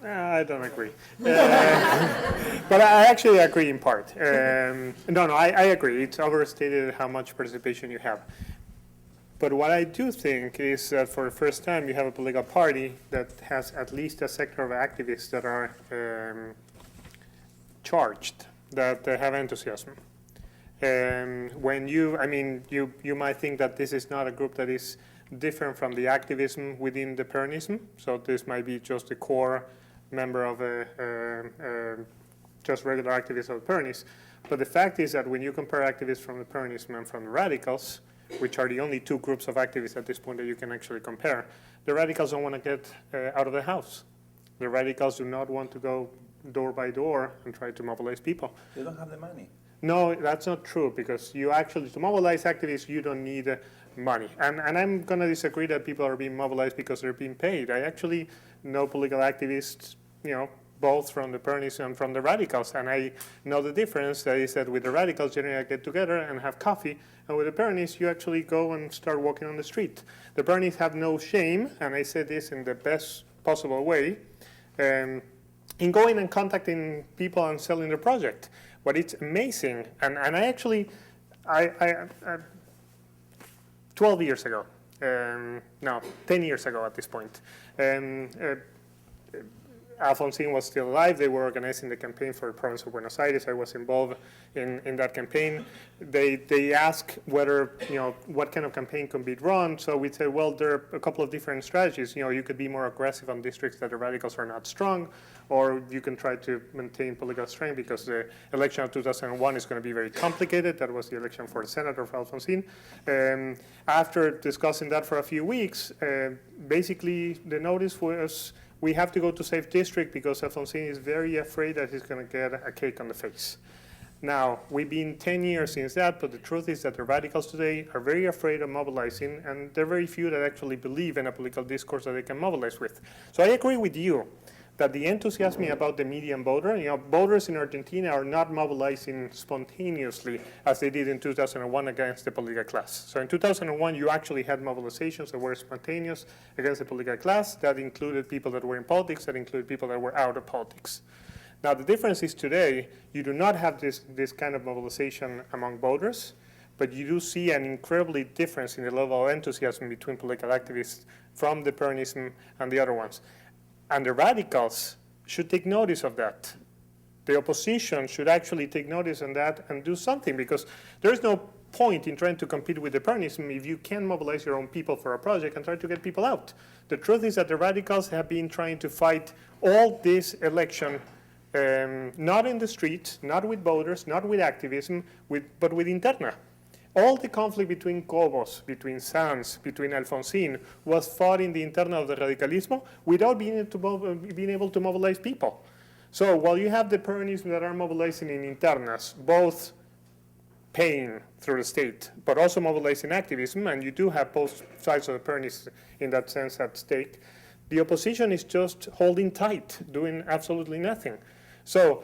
I don't agree. But I actually agree in part. I agree. It's overstated how much participation you have. But what I do think is that for the first time you have a political party that has at least a sector of activists that are charged, that have enthusiasm. When you might think that this is not a group that is different from the activism within the Peronism. So this might be just a core member of just regular activists of the Peronism. But the fact is that when you compare activists from the Peronism and from the radicals, which are the only two groups of activists at this point that you can actually compare, the radicals don't want to get out of the house. The radicals do not want to go door by door and try to mobilize people. They don't have the money. No, that's not true, because you actually, to mobilize activists, you don't need money. And I'm going to disagree that people are being mobilized because they're being paid. I actually know political activists, both from the Peronism and from the radicals. And I know the difference. That is that with the radicals, generally get together and have coffee. And with the Peronists, you actually go and start walking on the street. The Peronists have no shame, and I say this in the best possible way, in going and contacting people and selling their project. But it's amazing. And I actually, 12 years ago, no, 10 years ago at this point, Alfonsín was still alive. They were organizing the campaign for the province of Buenos Aires. I was involved in that campaign. They asked whether, what kind of campaign can be run. So we said, well, there are a couple of different strategies. You could be more aggressive on districts that the radicals are not strong, or you can try to maintain political strength because the election of 2001 is going to be very complicated. That was the election for the Senate of Alfonsín. After discussing that for a few weeks, basically the notice was, we have to go to safe district because Alfonsín is very afraid that he's going to get a cake on the face. Now, we've been 10 years since that, but the truth is that the radicals today are very afraid of mobilizing, and there are very few that actually believe in a political discourse that they can mobilize with. So I agree with you that the enthusiasm about the median voter, voters in Argentina are not mobilizing spontaneously as they did in 2001 against the political class. So in 2001, you actually had mobilizations that were spontaneous against the political class. That included people that were in politics, that included people that were out of politics. Now, the difference is today, you do not have this kind of mobilization among voters, but you do see an incredibly difference in the level of enthusiasm between political activists from the Peronism and the other ones. And the radicals should take notice of that. The opposition should actually take notice of that and do something, because there is no point in trying to compete with the Peronism if you can mobilize your own people for a project and try to get people out. The truth is that the radicals have been trying to fight all this election, not in the streets, not with voters, not with activism, but with interna. All the conflict between Cobos, between Sanz, between Alfonsín was fought in the interna of the radicalismo without being able to mobilize people. So while you have the Peronism that are mobilizing in internas, both paying through the state, but also mobilizing activism, and you do have both sides of the Peronism in that sense at stake, the opposition is just holding tight, doing absolutely nothing. So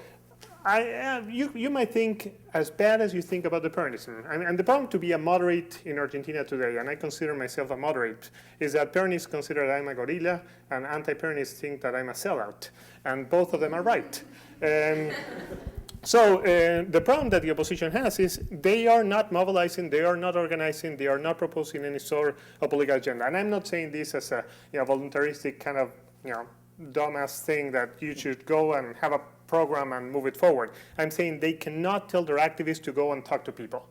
you might think as bad as you think about the Peronism. And the problem to be a moderate in Argentina today, and I consider myself a moderate, is that Peronists consider that I'm a gorilla, and anti-Peronists think that I'm a sellout. And both of them are right. So the problem that the opposition has is they are not mobilizing, they are not organizing, they are not proposing any sort of political agenda. And I'm not saying this as a voluntaristic kind of dumbass thing that you should go and have a program and move it forward. I'm saying they cannot tell their activists to go and talk to people.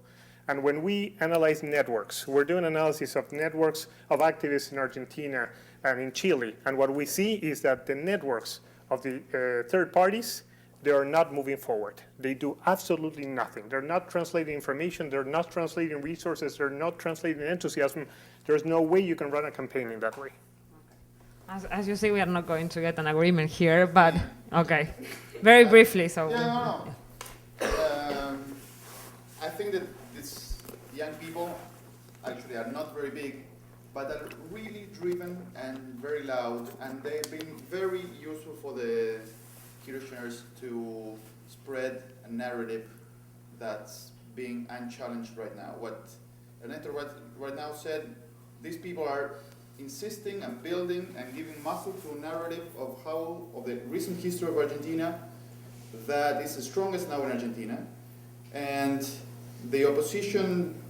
And when we analyze networks, we're doing analysis of networks of activists in Argentina and in Chile. And what we see is that the networks of the third parties, they are not moving forward. They do absolutely nothing. They're not translating information. They're not translating resources. They're not translating enthusiasm. There's no way you can run a campaign in that way. As you see, we are not going to get an agreement here, but okay. Very briefly, so. Yeah, I think that these young people actually are not very big but are really driven and very loud, and they've been very useful for the Kirchners to spread a narrative that's being unchallenged right now. What Ernesto right now said, these people are insisting and building and giving muscle to a narrative of the recent history of Argentina that is the strongest now in Argentina. And the opposition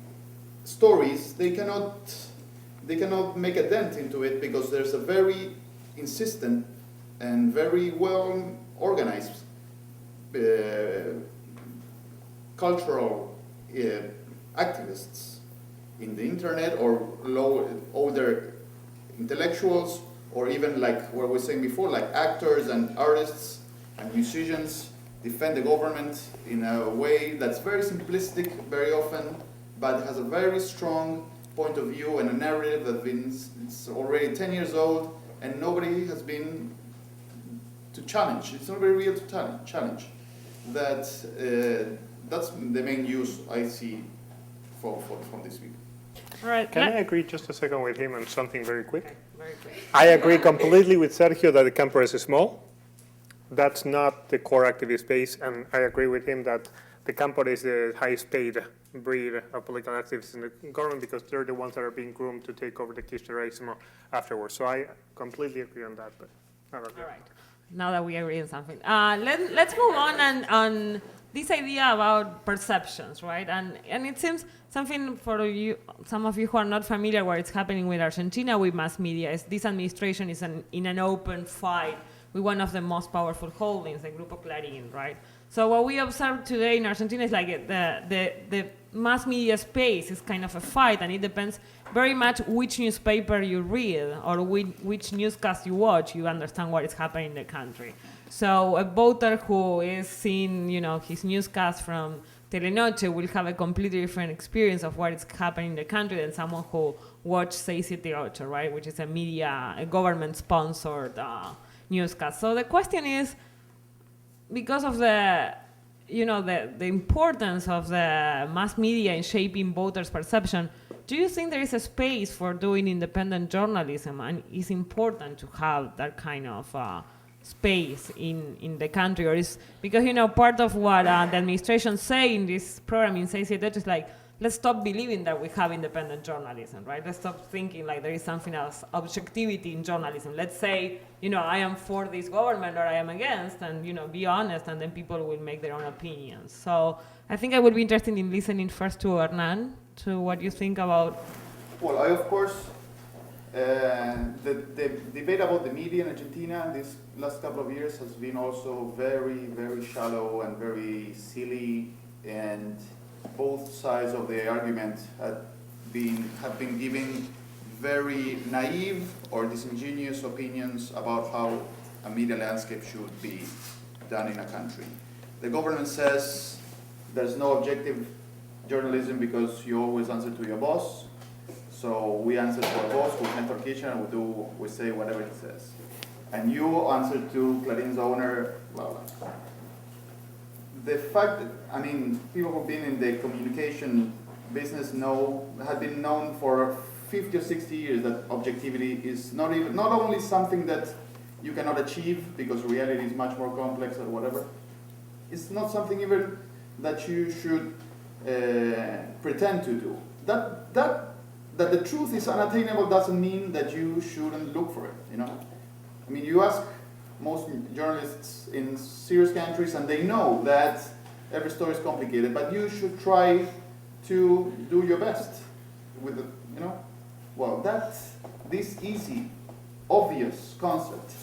stories, they cannot make a dent into it because there's a very insistent and very well organized cultural activists in the internet, or older intellectuals, or even like what we were saying before, like actors and artists and musicians defend the government in a way that's very simplistic very often, but has a very strong point of view and a narrative that's been, it's already 10 years old, and nobody has been to challenge. It's not very real to challenge. That's the main use I see from this week. All right. Can I agree just a second with him on something very quick? Okay, very quick. I agree completely with Sergio that the campo is small. That's not the core activist base, and I agree with him that the campo is the highest paid breed of political activists in the government because they're the ones that are being groomed to take over the Kirchnerismo afterwards. So I completely agree on that. But I don't know. All right. Now that we agree on something, let's move on this idea about perceptions, right? And it seems something for you, some of you who are not familiar what is happening with Argentina with mass media is this administration is in an open fight with one of the most powerful holdings, the Grupo Clarín, right? So what we observe today in Argentina is like the mass media space is kind of a fight, and it depends very much which newspaper you read or which newscast you watch, you understand what is happening in the country. So a voter who is seeing, his newscast from Telenoche will have a completely different experience of what is happening in the country than someone who watched 678, right, which is a government-sponsored newscast. So the question is, because of the importance of the mass media in shaping voters' perception, do you think there is a space for doing independent journalism, and is important to have that kind of space in the country? Or is, because part of what the administration say in this program in 678 is like, let's stop believing that we have independent journalism, right? Let's stop thinking like there is something else, objectivity in journalism. Let's say, I am for this government or I am against, and, be honest, and then people will make their own opinions. So I think I would be interested in listening first to Hernán, to what you think about. Well, I, of course, the debate about the media in Argentina these last couple of years has been also very, very shallow and very silly, and both sides of the argument have been giving very naive or disingenuous opinions about how a media landscape should be done in a country. The government says there's no objective journalism because you always answer to your boss. So we answer to our boss, who's Mentor Kirchner, and we say whatever he says. And you answer to Clarin's owner, blah, blah. The fact that, people who've been in the communication business have been known for 50 or 60 years that objectivity is not only something that you cannot achieve because reality is much more complex or whatever. It's not something even that you should pretend to do. That the truth is unattainable doesn't mean that you shouldn't look for it. You ask most journalists in serious countries, and they know that every story is complicated, but you should try to do your best with the, well, this easy, obvious concept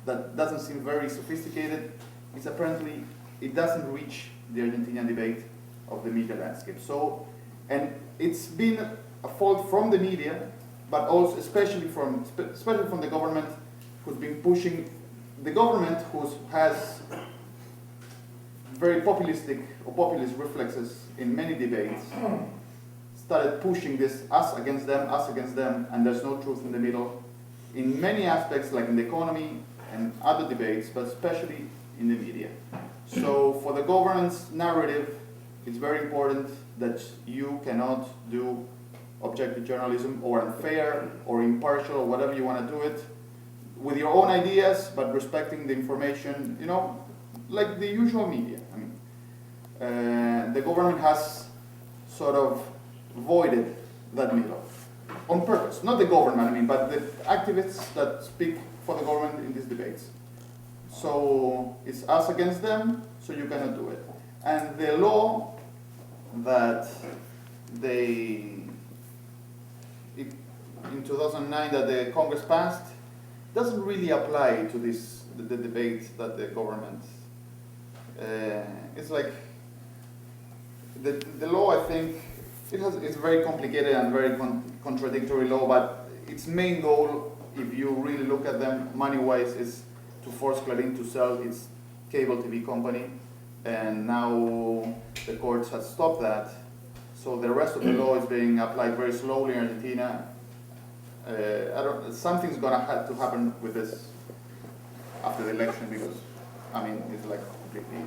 that doesn't seem very sophisticated is apparently, it doesn't reach the Argentinian debate of the media landscape. So, and it's been a fault from the media, but also especially from the government, who's been pushing, the government who has very populistic or populist reflexes in many debates, started pushing this us against them, and there's no truth in the middle, in many aspects, like in the economy and other debates, but especially in the media. So for the government's narrative, it's very important that you cannot do objective journalism or unfair or impartial or whatever you want to do it, with your own ideas but respecting the information, you know, like the usual media. I mean, the government has sort of voided that middle on purpose. Not the government, I mean, but the activists that speak for the government in these debates. So it's us against them, so you cannot do it. And the law that in 2009 that the Congress passed doesn't really apply to the debate that the government, it's like, the law, I think, it's very complicated and very contradictory law, but its main goal, if you really look at them money-wise, is to force Clarín to sell its cable TV company, and now the courts have stopped that. So the rest of the law is being applied very slowly in Argentina. Something's gonna have to happen with this after the election, because, I mean, it's like completely,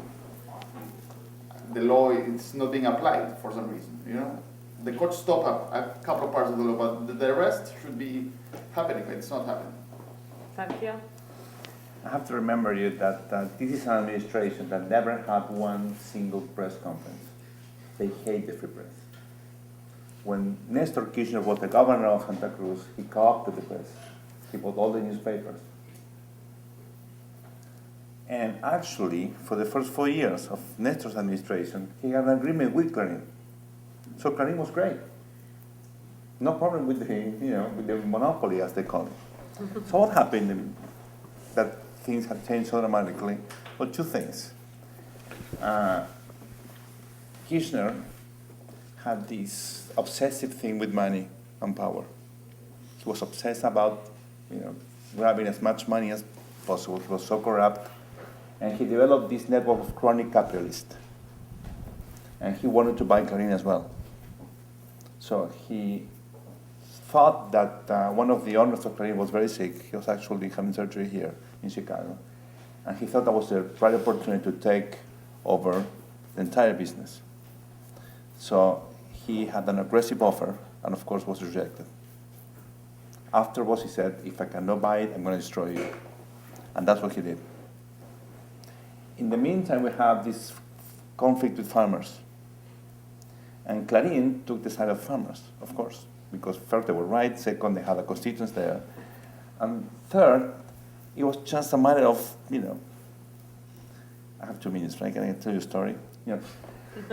the law, it's not being applied for some reason, you know? The court stopped a couple of parts of the law, but the rest should be happening, but it's not happening. Sergio? I have to remember you that this is an administration that never had one single press conference. They hate the free press. When Nestor Kirchner was the governor of Santa Cruz, he co-opted the press. He bought all the newspapers. And actually, for the first 4 years of Nestor's administration, he had an agreement with Clarín. So Clarín was great. No problem with the monopoly, as they call it. So what happened that things had changed so dramatically? Well, two things. Kirchner had this obsessive thing with money and power. He was obsessed about, grabbing as much money as possible. He was so corrupt, and he developed this network of chronic capitalists. And he wanted to buy Clarín as well. So he thought that one of the owners of Clarín was very sick. He was actually having surgery here in Chicago. And he thought that was the right opportunity to take over the entire business. So he had an aggressive offer, and of course was rejected. Afterwards, he said, if I cannot buy it, I'm going to destroy you. And that's what he did. In the meantime, we have this conflict with farmers. And Clarín took the side of farmers, of course, because first they were right, second they had a constituents there, and third, it was just a matter of, I have 2 minutes, right? Can I tell you a story?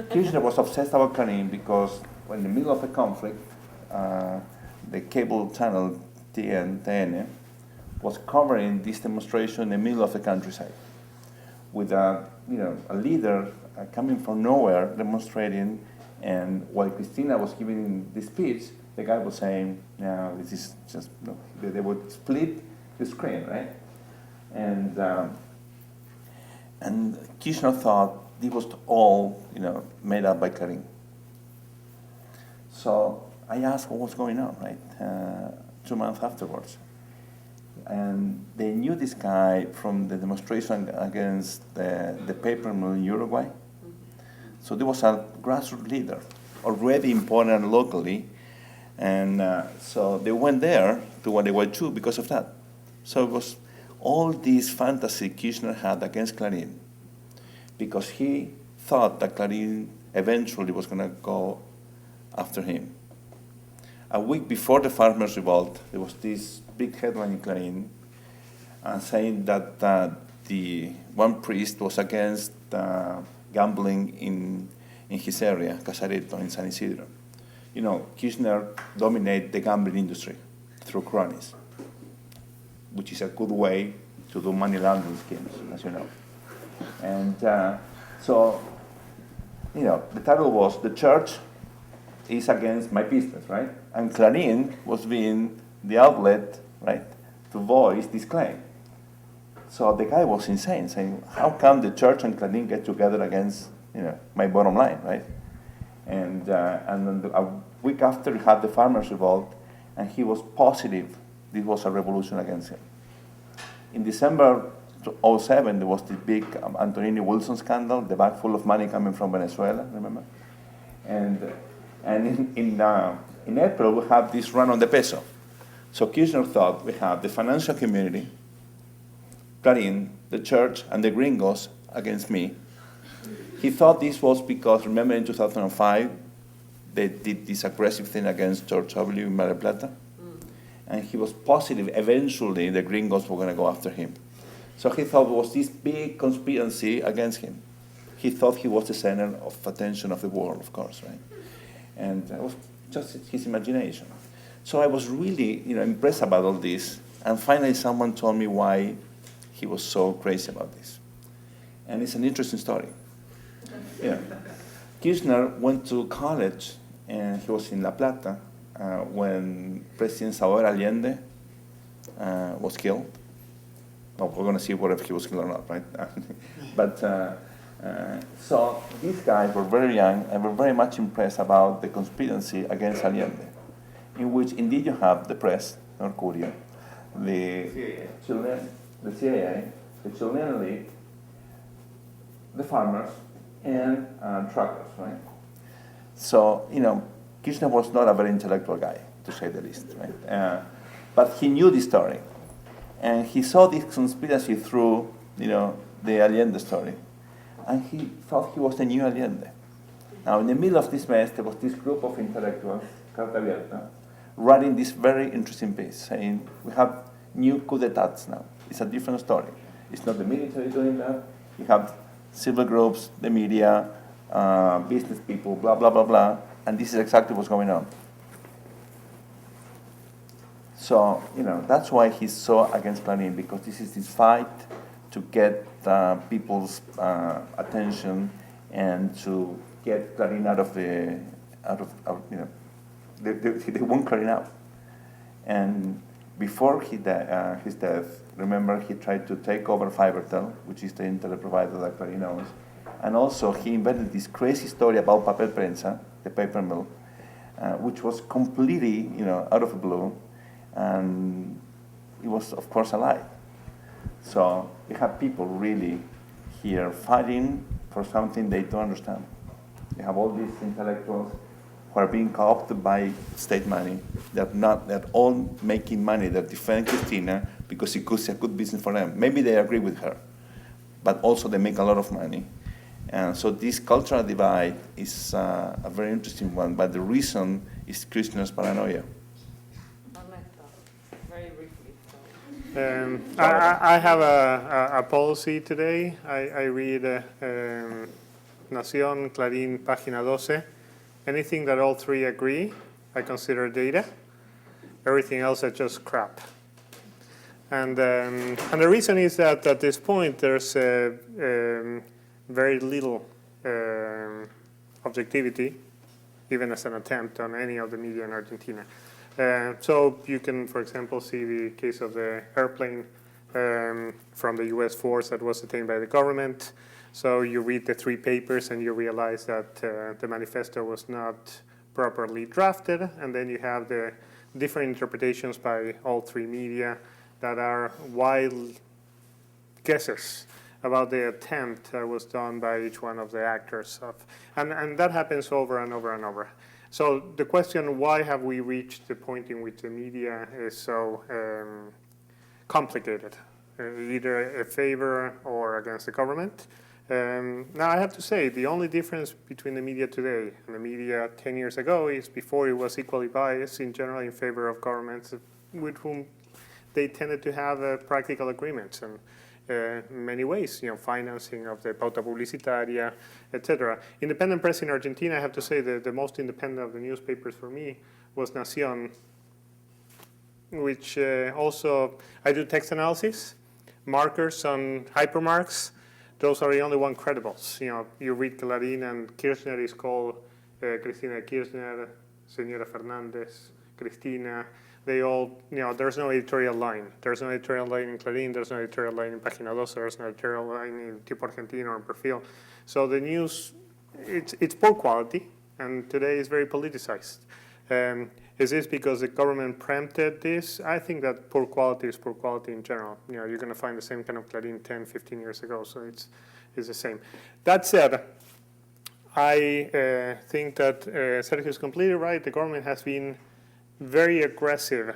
Kirchner was obsessed about Clarín because in the middle of the conflict, the cable channel TN was covering this demonstration in the middle of the countryside with a leader coming from nowhere demonstrating. And while Cristina was giving the speech, the guy was saying, "No, this is just no." They would split the screen, right? And Kirchner thought this was all made up by Clarín. So I asked what was going on, right? 2 months afterwards, and they knew this guy from the demonstration against the paper mill in Uruguay. So there was a grassroots leader, already important locally, and so they went there to Gualeguaychú because of that. So it was all this fantasy Kirchner had against Clarín, because he thought that Clarín eventually was going to go after him. A week before the farmers' revolt, there was this big headline in Clarín saying that the one priest was against gambling in his area, Casarito, in San Isidro. Kirchner dominated the gambling industry through cronies, which is a good way to do money laundering schemes, as you know. And so, the title was, "The Church is Against My Business," right? And Clarín was being the outlet, right, to voice this claim. So the guy was insane, saying, how come the church and Clarín get together against, my bottom line, right? And then a week after, he had the farmers' revolt, and he was positive this was a revolution against him. In December 2007, there was the big Antonini Wilson scandal, the bag full of money coming from Venezuela, remember? And in April, we have this run on the peso. So Kirchner thought we have the financial community, Clarín, the church, and the gringos against me. He thought this was because, remember in 2005, they did this aggressive thing against George W. in Mar del Plata? And he was positive eventually the gringos were going to go after him. So he thought it was this big conspiracy against him. He thought he was the center of attention of the world, of course, right? And it was just his imagination. So I was really, impressed about all this. And finally, someone told me why he was so crazy about this. And it's an interesting story. Kirchner went to college, and he was in La Plata when President Salvador Allende was killed. Well, we're going to see whether he was killed or not, right? But so these guys were very young and were very much impressed about the conspiracy against Allende, in which indeed you have the press, Mercurio, the CIA, the Chilean elite, the farmers, and truckers, right? So, Kirchner was not a very intellectual guy, to say the least, right? But he knew the story. And he saw this conspiracy through, the Allende story. And he thought he was the new Allende. Now, in the middle of this mess, there was this group of intellectuals, Carta Abierta, writing this very interesting piece, saying, we have new coup d'etats now. It's a different story. It's not the military doing that. You have civil groups, the media, business people, blah, blah, blah, blah. And this is exactly what's going on. So, that's why he's so against Clarín, because this is this fight to get people's attention and to get Clarín out of they want Clarín out. And before his death, remember, he tried to take over Fibertel, which is the internet provider that Clarín owns. And also, he invented this crazy story about Papel Prensa, the paper mill, which was completely, out of the blue. And it was, of course, a lie. So you have people really here fighting for something they don't understand. You have all these intellectuals who are being co-opted by state money. They're all making money. They're defending Cristina because it could be a good business for them. Maybe they agree with her, but also they make a lot of money. And so this cultural divide is a very interesting one, but the reason is Kirchner's paranoia. I have a policy today. I read Nación, Clarín, Página 12. Anything that all three agree, I consider data. Everything else is just crap. And the reason is that at this point there's very little objectivity, even as an attempt on any of the media in Argentina. So you can, for example, see the case of the airplane from the US force that was detained by the government. So you read the three papers and you realize that the manifesto was not properly drafted, and then you have the different interpretations by all three media that are wild guesses about the attempt that was done by each one of the actors. And that happens over and over and over. So the question, why have we reached the point in which the media is so complicated, either a favor or against the government? Now I have to say, the only difference between the media today and the media 10 years ago is before it was equally biased in general in favor of governments with whom they tended to have practical agreements and many ways, financing of the pauta publicitaria, etc. Independent press in Argentina, I have to say that the most independent of the newspapers for me was Nación, which also, I do text analysis, markers on hypermarks. Those are the only one credibles. You read Clarín and Kirchner is called Cristina Kirchner, Señora Fernández, Cristina. They all, there's no editorial line. There's no editorial line in Clarín, there's no editorial line in Página 12, there's no editorial line in Tipo Argentino or in Perfil. So the news, it's poor quality, and today is very politicized. Is this because the government preempted this? I think that poor quality is poor quality in general. You're going to find the same kind of Clarín 10, 15 years ago, so it's the same. That said, I think that Sergio is completely right. The government has been very aggressive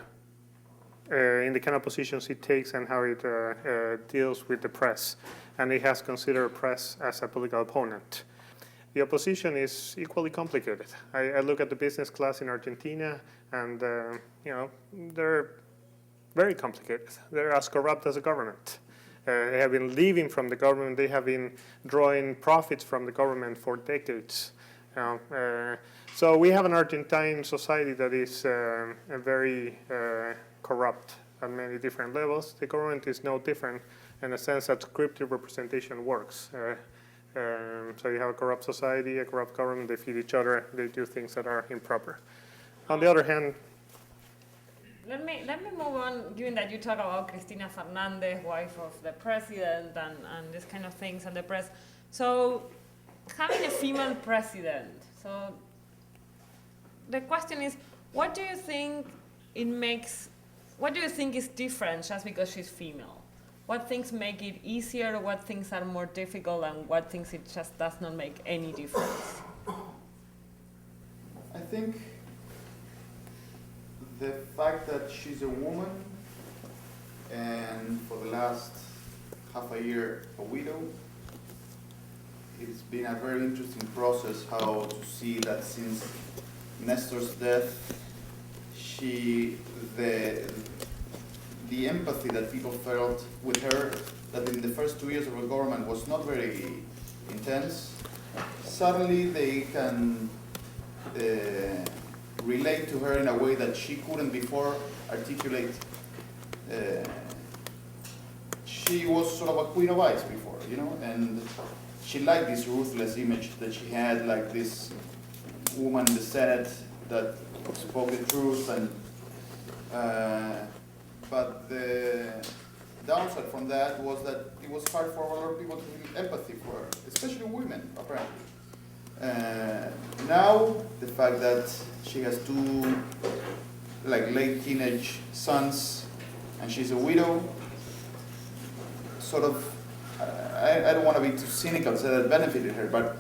in the kind of positions it takes and how it deals with the press. And it has considered press as a political opponent. The opposition is equally complicated. I look at the business class in Argentina, and they're very complicated. They're as corrupt as the government. They have been leaving from the government. They have been drawing profits from the government for decades. So we have an Argentine society that is very corrupt at many different levels. The government is no different in the sense that scripted representation works. So you have a corrupt society, a corrupt government, they feed each other, they do things that are improper. On the other hand, let me move on, given that you talk about Cristina Fernández, wife of the president, and this kind of things and the press. So having a female president, so the question is, what do you think is different just because she's female? What things make it easier, what things are more difficult, and what things it just does not make any difference? I think the fact that she's a woman and for the last half a year a widow, it's been a very interesting process how to see that since Nestor's death, the empathy that people felt with her, that in the first 2 years of her government was not very intense, suddenly they can relate to her in a way that she couldn't before articulate. She was sort of a queen of ice before, and she liked this ruthless image that she had, like this woman in the Senate that spoke the truth, and but the downside from that was that it was hard for a lot of people to feel empathy for her, especially women, apparently. Now, the fact that she has two late teenage sons and she's a widow, sort of, I don't want to be too cynical, say that benefited her, but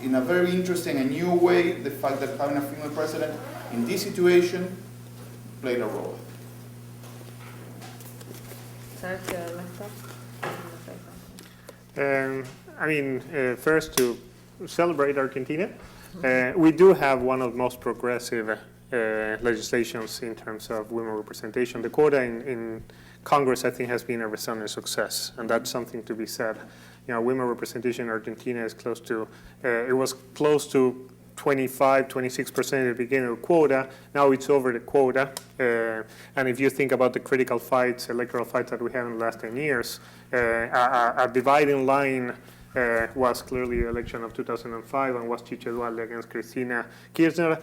in a very interesting and new way, the fact that having a female president in this situation played a role. Sergio, first to celebrate Argentina. We do have one of the most progressive legislations in terms of women representation. The quota in Congress, I think, has been a resounding success, and that's something to be said. Women representation in Argentina is close to, it was close to 25-26% at the beginning of the quota. Now it's over the quota. And if you think about the critical fights, electoral fights that we had in the last 10 years, a dividing line was clearly the election of 2005 and was Chiche Dualde against Cristina Kirchner.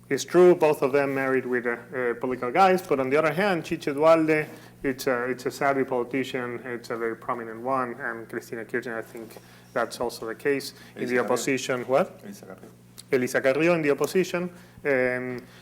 It's true, both of them married with political guys, but on the other hand, Chiche Dualde, it's a savvy politician, it's a very prominent one, and Cristina Kirchner, I think that's also the case. In the opposition, what? Elisa Carrillo in the opposition.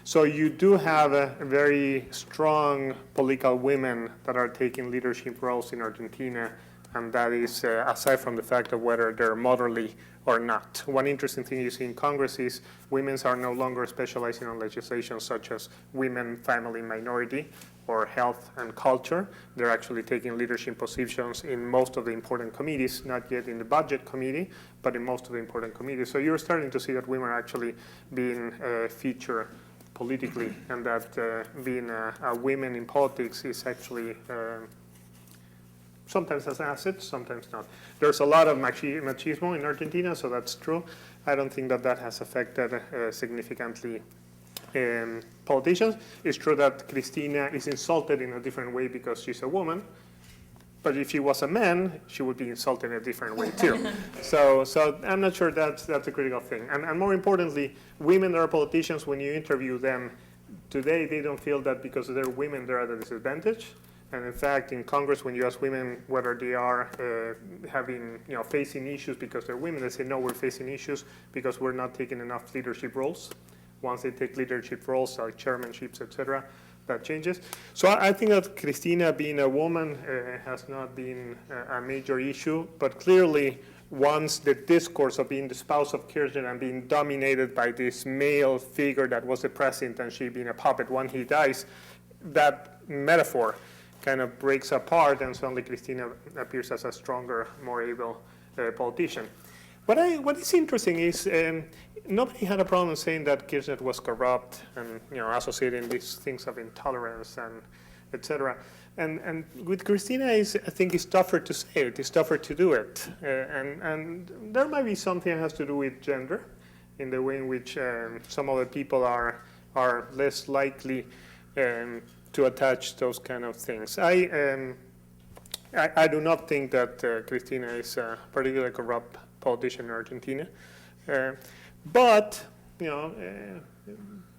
So you do have a very strong political women that are taking leadership roles in Argentina, and that is aside from the fact of whether they're motherly or not. One interesting thing you see in Congress is women are no longer specializing on legislation such as women, family, minority, or health and culture. They're actually taking leadership positions in most of the important committees, not yet in the budget committee, but in most of the important committees. So you're starting to see that women are actually being featured politically, and that being a woman in politics is actually sometimes as an asset, sometimes not. There's a lot of machismo in Argentina, so that's true. I don't think that has affected significantly politicians. It's true that Cristina is insulted in a different way because she's a woman, but if she was a man, she would be insulted in a different way too. So I'm not sure that's a critical thing. And more importantly, women that are politicians, when you interview them today, they don't feel that because they're women, they're at a disadvantage. And in fact, in Congress, when you ask women whether they are facing issues because they're women, they say, no, we're facing issues because we're not taking enough leadership roles. Once they take leadership roles, like chairmanships, etc., that changes. So I think that Cristina being a woman has not been a major issue, but clearly once the discourse of being the spouse of Kirchner and being dominated by this male figure that was the president and she being a puppet, when he dies, that metaphor kind of breaks apart, and suddenly Cristina appears as a stronger, more able politician. What is interesting is nobody had a problem saying that Kirchner was corrupt and associating these things of intolerance and etc. And with Cristina, I think it's tougher to say it. It's tougher to do it, and there might be something that has to do with gender, in the way in which some other people are less likely to attach those kind of things. I do not think that Cristina is a particularly corrupt politician in Argentina, but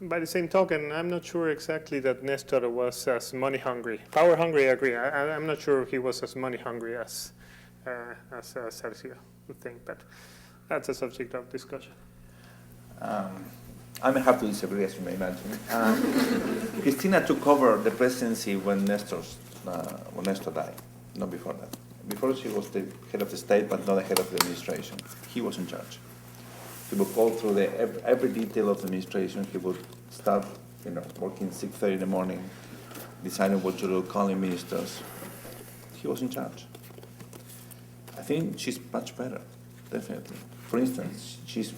by the same token, I'm not sure exactly that Nestor was as money hungry. Power hungry, I agree. I'm not sure he was as money hungry as Sergio would think, but that's a subject of discussion. I may have to disagree, as you may imagine. Cristina took over the presidency when Nestor died, not before that. Before, she was the head of the state, but not the head of the administration. He was in charge. He would go through every detail of the administration. He would start, working 6:30 in the morning, deciding what to do, calling ministers. He was in charge. I think she's much better, definitely. For instance, she's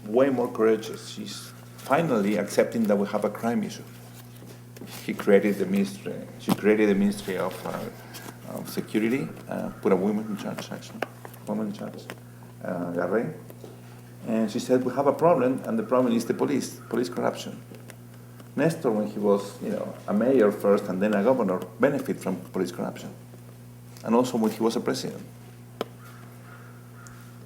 way more courageous. She's finally accepting that we have a crime issue. She created the ministry of security, put a woman in charge, Garre. And she said, we have a problem, and the problem is the police corruption. Nestor, when he was a mayor first and then a governor, benefited from police corruption. And also when he was a president.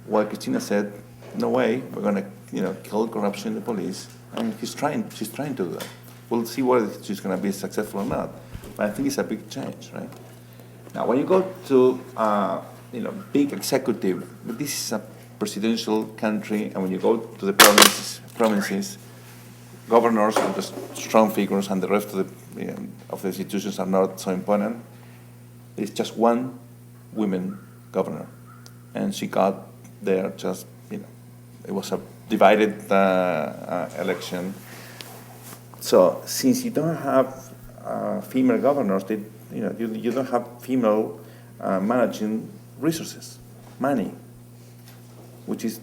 While Cristina said, no way, we're going to kill corruption in the police. And she's trying to do that. We'll see whether she's going to be successful or not. But I think it's a big change, right? Now, when you go to big executive, this is a presidential country, and when you go to the provinces, governors are just strong figures, and the rest of the institutions are not so important. There's just one woman governor, and she got there just it was a divided election. So since you don't have female governors, you don't have female managing resources, money, which is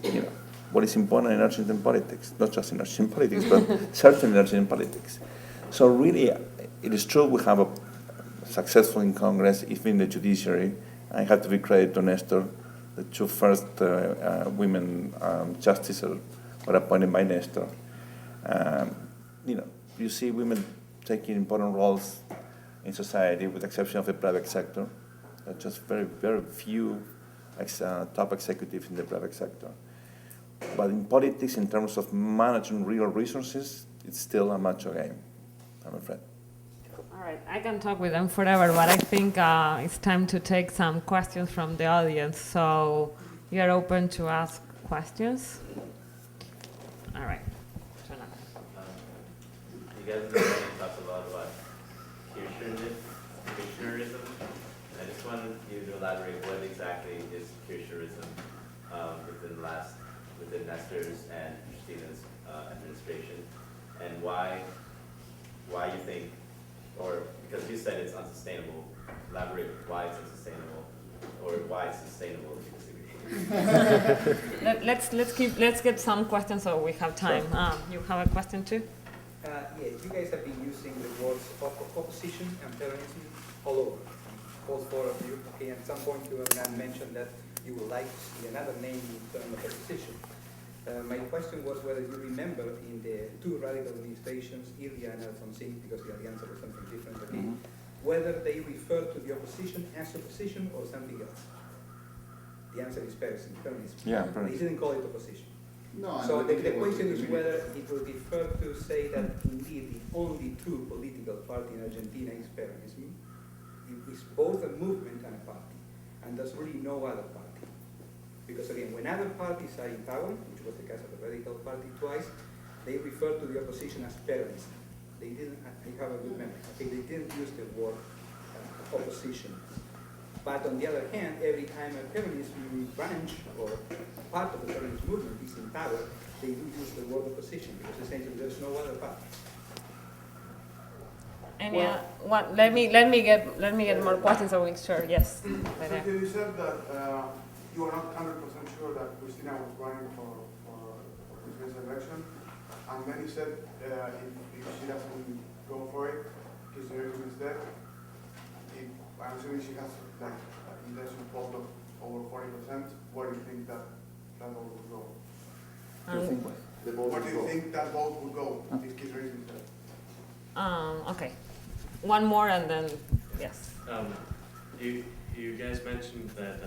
what is important in Argentine politics, not just in Argentine politics, but certainly in Argentine politics. So really, it is true we have a successful in Congress, even in the judiciary. I have to give credit to Nestor. The two first women justices were appointed by Nestor. You see women taking important roles in society, with the exception of the private sector. There are just very, very few top executives in the private sector. But in politics, in terms of managing real resources, it's still a macho game, I'm afraid. All right, I can talk with them forever, but I think it's time to take some questions from the audience. So you're open to ask questions? All right. You guys have already talked about Kirchnerism. I just wanted you to elaborate what exactly is Kirchnerism within Nestor's and Cristina's administration, and why you think, or because you said it's unsustainable. Elaborate why it's unsustainable, or why it's sustainable. Let's get some questions so we have time. You have a question too? Yes, you guys have been using the words opposition and Peronism all over. All four of you. Okay, at some point you have mentioned that you would like to see another name in terms of opposition. My question was whether you remember in the two radical administrations, Illa and Alfonsín, because the Alianza was something different, okay, whether they refer to the opposition as opposition or something else. The answer is Peronism. Yeah, They didn't call it opposition. No, So the question is whether it would be fair to say that indeed the only true political party in Argentina is Peronism. It is both a movement and a party, and there's really no other party. Because again, when other parties are in power, which was the case of the Radical Party twice, they refer to the opposition as Peronism. They didn't, I have a good memory, okay, they didn't use the word opposition. But on the other hand, every time a Peronism branch or part of the Peronist movement is in power, they do use the word opposition because essentially there's no other path. Any let me get more questions so we can share. Yes. Sergio, you said that you are not 100% sure that Cristina was running for this election, and then you said if she doesn't go for it, Kirchner is dead. I'm assuming she has like intention poll of over 40%. Where do you think that vote would go? Where do you think that vote would go if Kirchner is dead? Okay. One more and then, yes. You guys mentioned that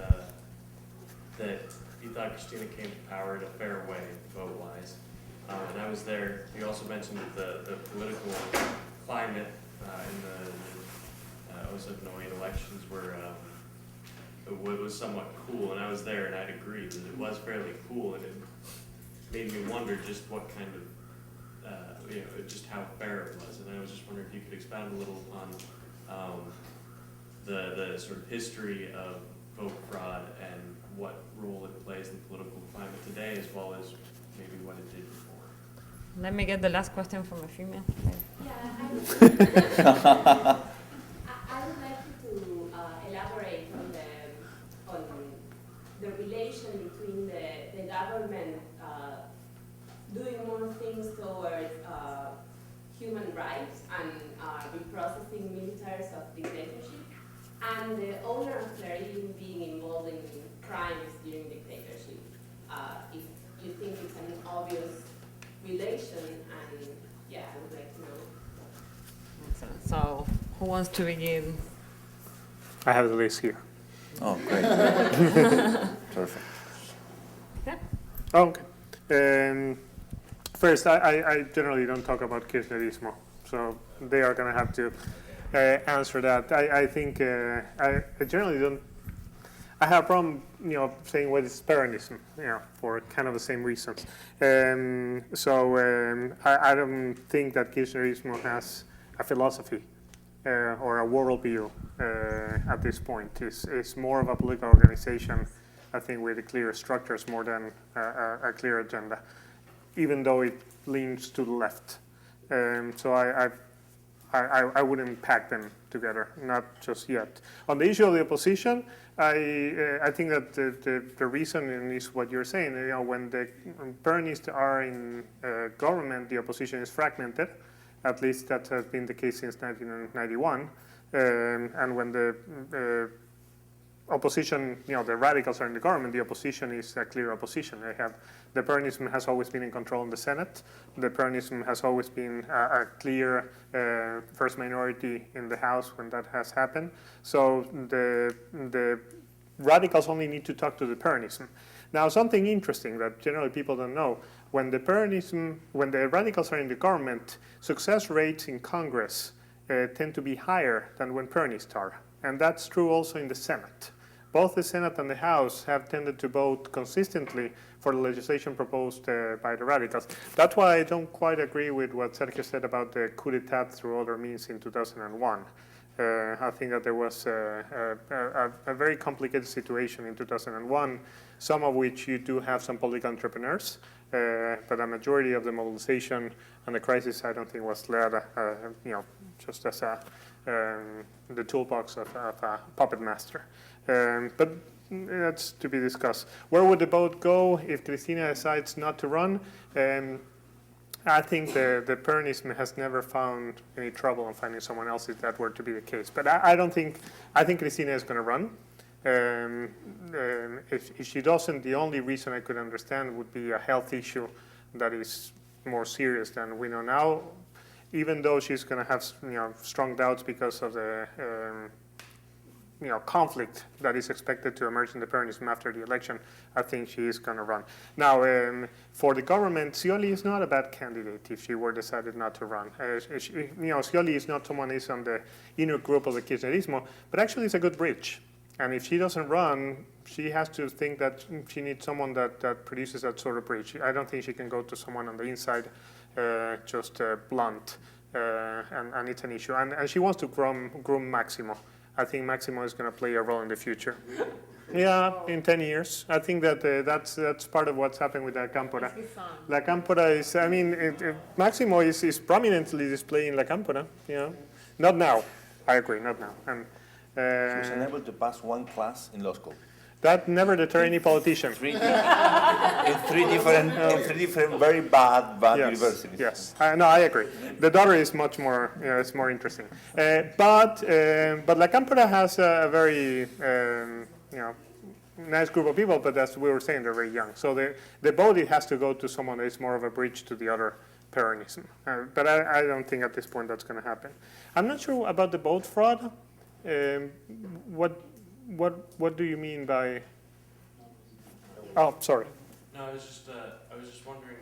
that you thought Cristina came to power in a fair way, vote-wise. And I was there. You also mentioned that the political climate in the 07-08 elections was somewhat cool, and I was there, and I'd agree that it was fairly cool, and it made me wonder just what kind of just how fair it was. And I was just wondering if you could expound a little on the sort of history of vote fraud and what role it plays in the political climate today, as well as maybe what it did before. Let me get the last question from a female. Yeah, I would like you to elaborate on the relation between the government doing more things towards human rights and reprocessing militaries of dictatorship, and the owner of Clarín being involved in crimes during dictatorship. If you think it's an obvious relation, and yeah, I would like to know. Excellent. So, who wants to begin? I have the list here. Oh, great. Perfect. Yeah. Okay. First, I generally don't talk about Kirchnerismo, so they are going to have to answer that. I think I generally don't. I have a problem, saying what is Peronism, for kind of the same reasons. I don't think that Kirchnerismo has a philosophy or a worldview at this point. It's more of a political organization, I think, with clear structures more than a clear agenda, even though it leans to the left. So I wouldn't pack them together, not just yet. On the issue of the opposition, I think that the reason is what you're saying. When the Peronists are in government, the opposition is fragmented. At least that has been the case since 1991. And when the opposition, the radicals are in the government, the opposition is a clear opposition. The Peronism has always been in control in the Senate. The Peronism has always been a clear first minority in the House when that has happened. So the radicals only need to talk to the Peronism. Now, something interesting that generally people don't know, when the radicals are in the government, success rates in Congress tend to be higher than when Peronists are. And that's true also in the Senate. Both the Senate and the House have tended to vote consistently for the legislation proposed by the radicals. That's why I don't quite agree with what Sergio said about the coup d'etat through other means in 2001. I think that there was a very complicated situation in 2001, some of which you do have some political entrepreneurs, but a majority of the mobilization and the crisis, I don't think, was led, just as the toolbox of a puppet master. But that's to be discussed. Where would the vote go if Cristina decides not to run? I think the Peronism has never found any trouble in finding someone else if that were to be the case. But I think Cristina is going to run. If she doesn't, the only reason I could understand would be a health issue that is more serious than we know now. Even though she's going to have strong doubts because of the conflict that is expected to emerge in the Peronism after the election, I think she is going to run. Now, for the government, Scioli is not a bad candidate if she were decided not to run. Scioli is not someone who is on the inner group of the Kirchnerismo, but actually it's a good bridge. And if she doesn't run, she has to think that she needs someone that produces that sort of bridge. I don't think she can go to someone on the inside, just blunt, and it's an issue. And she wants to groom Maximo. I think Maximo is going to play a role in the future. Yeah, in 10 years. I think that that's part of what's happened with La Cámpora. La Cámpora is, I mean, Maximo is prominently displaying La Cámpora, you know. Not now, I agree, not now. And, He was unable to pass one class in law school. that never deterred any politician. In three different very bad universities. Yes, no, I agree. The daughter is much more, it's more interesting. But La Cámpora has a very, nice group of people, but as we were saying, they're very young. So the vote, it has to go to someone that is more of a bridge to the other Peronism. But I don't think at this point that's going to happen. I'm not sure about the vote fraud. What do you mean by? Oh, sorry. No, I was just wondering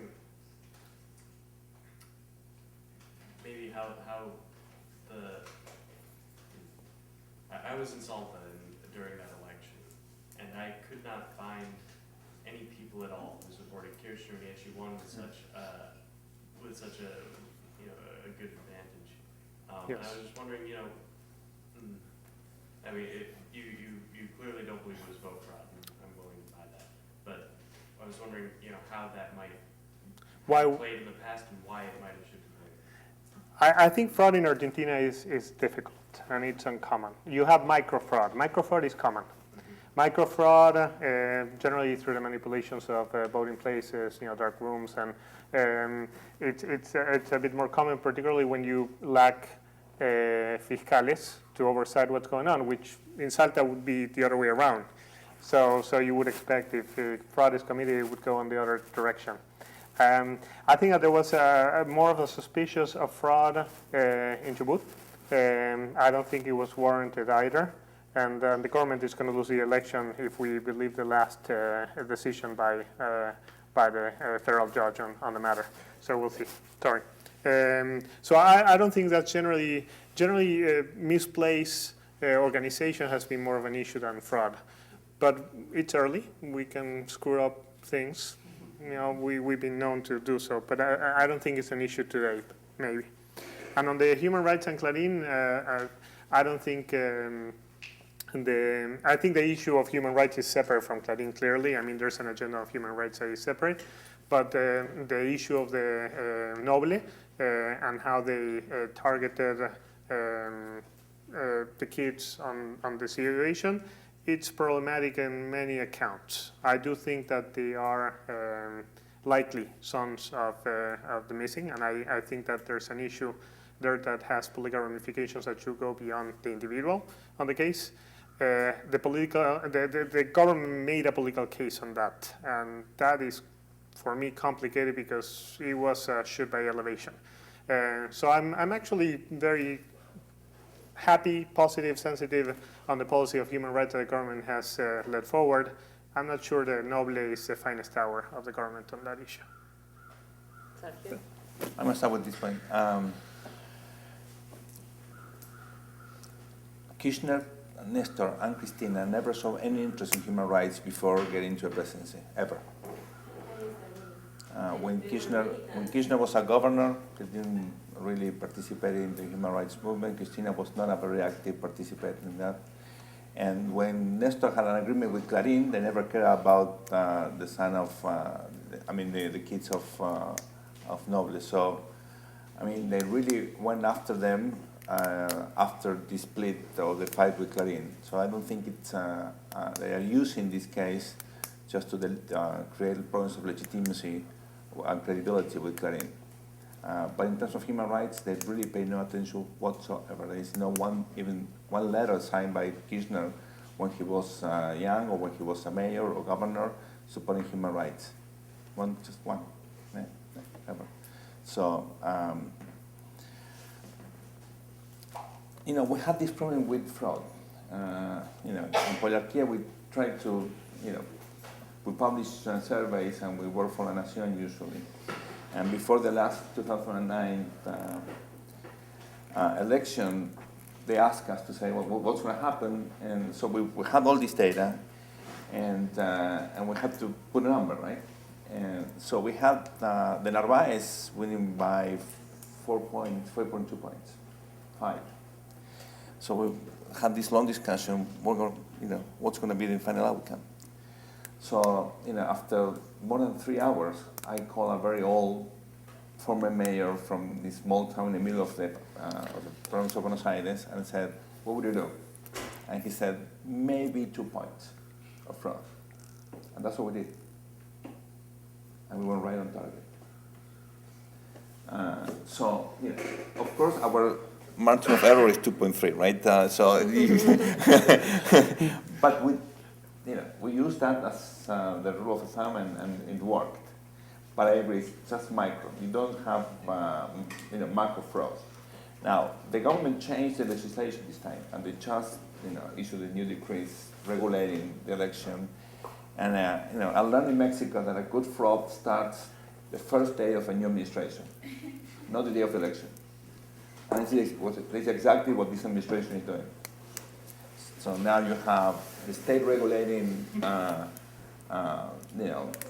maybe how the I was in Salta during that election, and I could not find any people at all who supported Kirchner, and he actually won with such a good advantage. Yes. And I was just wondering, I mean, you clearly don't believe it was vote fraud, and I'm willing to buy that. But I was wondering, how that might have played in the past and why it might have shifted later. I think fraud in Argentina is difficult and it's uncommon. You have micro fraud. Micro fraud is common. Micro fraud, generally through the manipulations of voting places, dark rooms, and it's a bit more common, particularly when you lack fiscales to oversight what's going on, which in Salta would be the other way around. So you would expect if fraud is committed, it would go in the other direction. I think that there was more of a suspicious of fraud in Chubut. I don't think it was warranted either. And the government is going to lose the election if we believe the last decision by the federal judge on the matter. So we'll see. Sorry. So I don't think that generally misplaced organization has been more of an issue than fraud. But it's early. We can screw up things. We've been known to do so. But I don't think it's an issue today, maybe. And on the human rights and Clarín, I don't think... I think the issue of human rights is separate from Clarín, clearly. I mean, there's an agenda of human rights that is separate. But the issue of the Noble and how they targeted the kids on the situation, it's problematic in many accounts. I do think that they are likely sons of the missing, and I think that there's an issue there that has political ramifications that should go beyond the individual on the case. The government made a political case on that, and that is, for me, complicated because it was a shoot by elevation. So I'm actually very happy, positive, sensitive on the policy of human rights that the government has led forward. I'm not sure the Noble is the finest hour of the government on that issue. Sergio? I'm going to start with this point. Kirchner, Nestor, and Cristina never saw any interest in human rights before getting to a presidency, ever. When Kirchner was a governor, he didn't really participate in the human rights movement. Cristina was not a very active participant in that. And when Nestor had an agreement with Clarín, they never cared about the son of, the kids of Noble. So, I mean, they really went after them after the split or the fight with Clarín. So I don't think it's, they are using this case just to create problems of legitimacy and credibility with Clarín. But in terms of human rights, they really pay no attention whatsoever. There is no even one letter signed by Kirchner when he was young or when he was a mayor or governor supporting human rights. Just one, ever. So, we had this problem with fraud. In Polarquia, we try to, we publish surveys and we work for La Nación usually. And before the last 2009 election, they asked us to say, well, what's going to happen? And so we had all this data, and we had to put a number, right? And so we had the Narváez winning by 4.2 points, 5. So we had this long discussion, what's going to be the final outcome. So, after more than 3 hours, I called a very old former mayor from this small town in the middle of the province of Buenos Aires and said, what would you do? And he said, maybe 2 points of fraud. And that's what we did. And we were right on target. Of course, our margin of error is 2.3, right? But we use that as the rule of thumb, and it worked. But I agree, it's just micro. You don't have macro fraud. Now, the government changed the legislation this time, and they just issued a new decrees regulating the election. And I learned in Mexico that a good fraud starts the first day of a new administration, not the day of the election. And it's exactly what this administration is doing. So now you have the state regulating,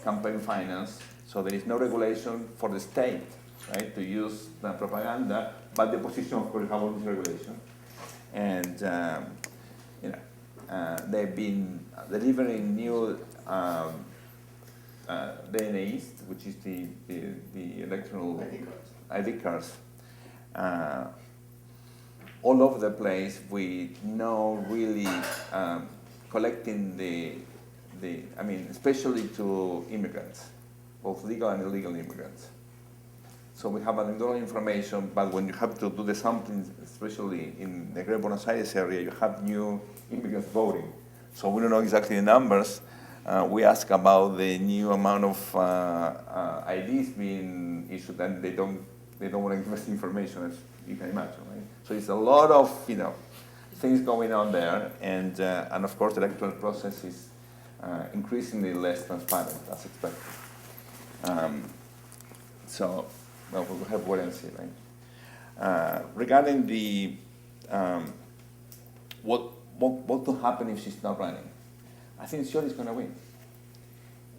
campaign finance. So there is no regulation for the state, right, to use the propaganda, but the opposition, of course, have all this regulation. And they've been delivering new DNAs, which is the electoral ID cards, all over the place. We know really collecting especially to immigrants, both legal and illegal immigrants. So we have anecdotal information, but when you have to do the sampling, especially in the Greater Buenos Aires area, you have new immigrants voting. So we don't know exactly the numbers. We ask about the new amount of IDs being issued, and they don't want to give us information, as you can imagine, right? So it's a lot of things going on there, and of course the electoral process is increasingly less transparent, as expected. We'll have wait and see, right? Regarding the what will happen if she's not running, I think Scioli is going to win,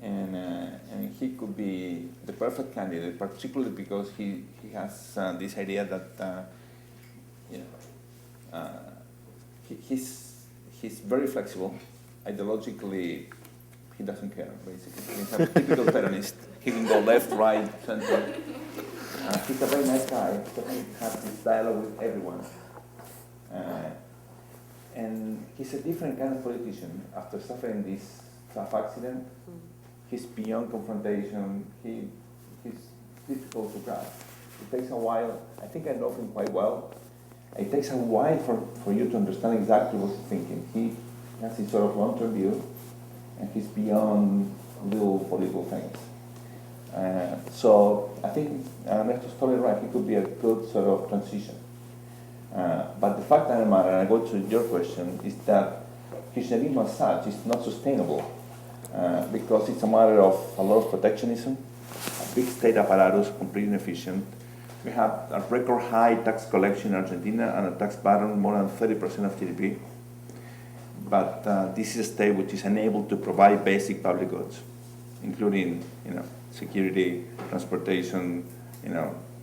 and he could be the perfect candidate, particularly because he has this idea that he's very flexible. Ideologically, he doesn't care, basically. He's a typical Peronist. He can go left, right, center. He's a very nice guy. He has this dialogue with everyone. And he's a different kind of politician. After suffering this tough accident, he's beyond confrontation. He's difficult to grasp. It takes a while. I think I know him quite well. It takes a while for you to understand exactly what he's thinking. He has this sort of long-term view, and he's beyond little political things. So I think Ernesto's totally right. He could be a good sort of transition. But the fact of the matter, and I go to your question, is that Kirchnerism as such is not sustainable because it's a matter of a lot of protectionism, a big state apparatus, completely inefficient. We have a record high tax collection in Argentina and a tax burden more than 30% of GDP. But this is a state which is unable to provide basic public goods, including security, transportation,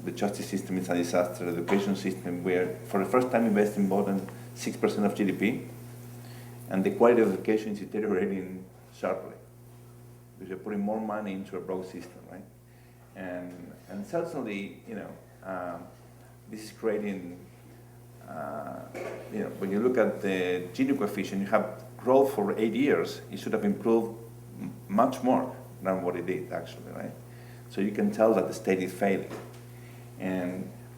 the justice system is a disaster, the education system, we're for the first time investing more than 6% of GDP, and the quality of education is deteriorating sharply, because you're putting more money into a broke system, right? And certainly, this is creating, when you look at the Gini coefficient, you have growth for 8 years, it should have improved much more than what it did, actually, right? So you can tell that the state is failing.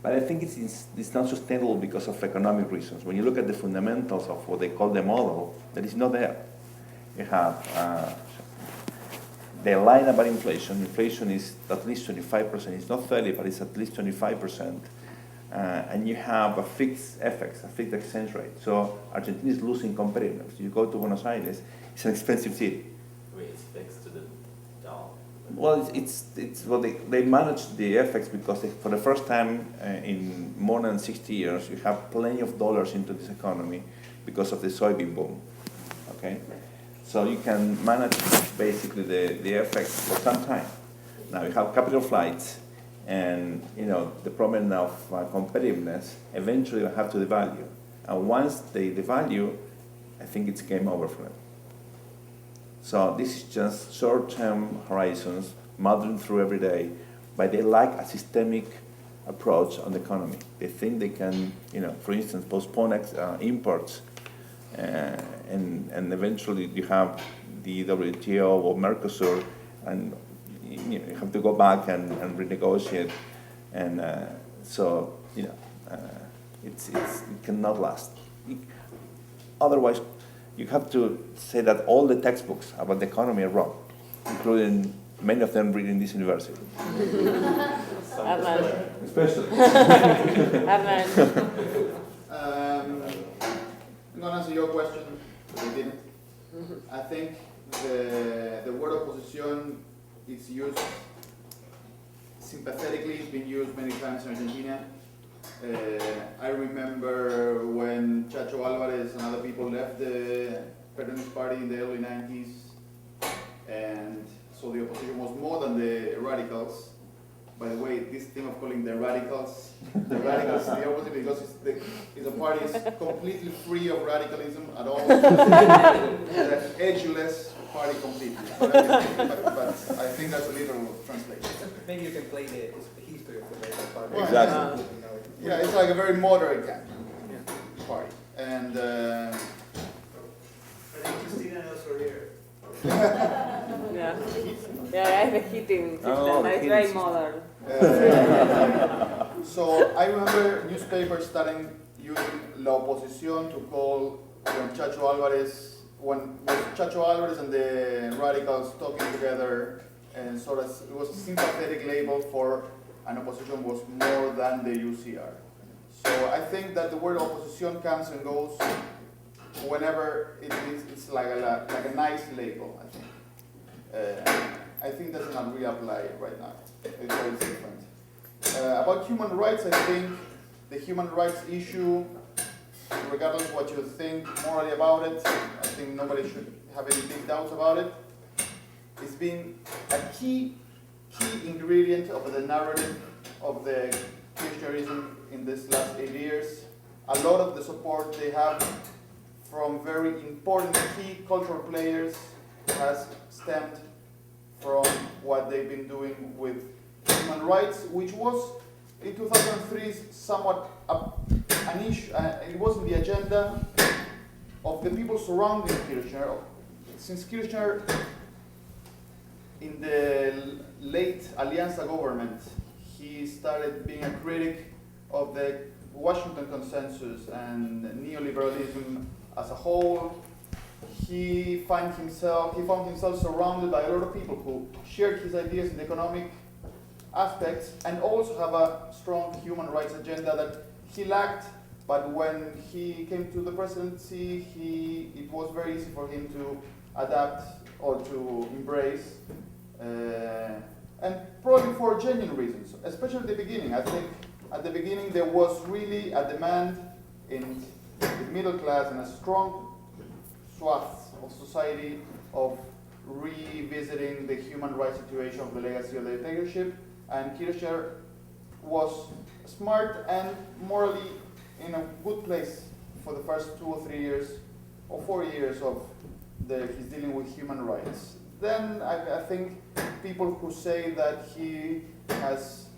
But I think it's not sustainable because of economic reasons. When you look at the fundamentals of what they call the model, that is not there. You have the line about inflation. Inflation is at least 25%. It's not 30, but it's at least 25%. And you have a fixed FX, a fixed exchange rate. So Argentina is losing competitiveness. You go to Buenos Aires, it's an expensive city. Wait, it's fixed to the dollar? Well, they manage the FX because for the first time in more than 60 years, you have plenty of dollars into this economy because of the soybean boom, okay? So you can manage basically the FX for some time. Now you have capital flights and the problem of competitiveness, eventually you have to devalue. And once they devalue, I think it's game over for them. So this is just short-term horizons, muddling through every day, but they like a systemic approach on the economy. They think they can, for instance, postpone imports, and eventually you have the WTO or Mercosur, and you have to go back and renegotiate, and so it cannot last. Otherwise, you have to say that all the textbooks about the economy are wrong, including many of them reading this university. Especially. I'm going to answer your question, but I didn't. I think the word opposition is used sympathetically. It's been used many times in Argentina. I remember when Chacho Alvarez and other people left the Peronist Party in the early 90s, and so the opposition was more than the radicals. By the way, this thing of calling the radicals is the opposite, because it's a party is completely free of radicalism at all. It's an edgeless party completely. But I think that's a little translation. Maybe you can play the history of the radical party. Exactly. Yeah, it's like a very moderate kind of party. And I think Cristina knows we're here. Yeah, yeah, the heating system. Oh, It's very modern. So I remember newspapers starting using La Oposición to call when Chacho Alvarez and the radicals talking together, and sort of it was a sympathetic label for an opposition was more than the UCR. So I think that the word opposition comes and goes whenever it's like a nice label, I think. I think that's not really apply right now. It's always different. About human rights, I think the human rights issue, regardless of what you think morally about it, I think nobody should have any big doubts about it. It's been a key ingredient of the narrative of the Kirchnerism in this last 8 years. A lot of the support they have from very important key cultural players has stemmed from what they've been doing with human rights, which was in 2003 somewhat an issue. It was in the agenda of the people surrounding Kirchner. Since Kirchner, in the late Alianza government, he started being a critic of the Washington consensus and neoliberalism as a whole. He found himself surrounded by a lot of people who shared his ideas in economic aspects and also have a strong human rights agenda that he lacked. But when he came to the presidency, it was very easy for him to adapt or to embrace, and probably for genuine reasons, especially at the beginning. I think at the beginning there was really a demand in the middle class and a strong swath of society of revisiting the human rights situation of the legacy of the dictatorship, and Kirchner was smart and morally in a good place for the first 2 or 3 years or 4 years of his dealing with human rights. Then I think people who say that he has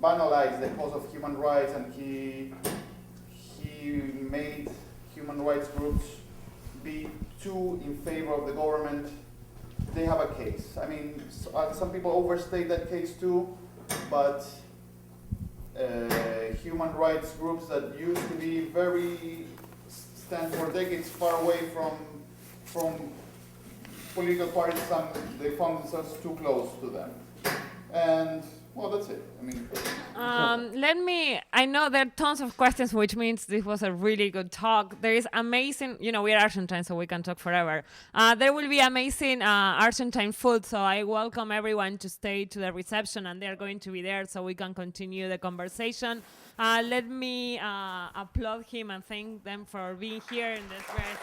banalized the cause of human rights and he made human rights groups be too in favor of the government, they have a case. I mean, some people overstate that case too, but human rights groups that used to be stand for decades far away from political parties, they found themselves too close to them. And well, that's it. I mean, I know there are tons of questions, which means this was a really good talk. There is amazing, we are Argentine, so we can talk forever. There will be amazing Argentine food, so I welcome everyone to stay to the reception, and they're going to be there so we can continue the conversation. Let me applaud him and thank them for being here in this very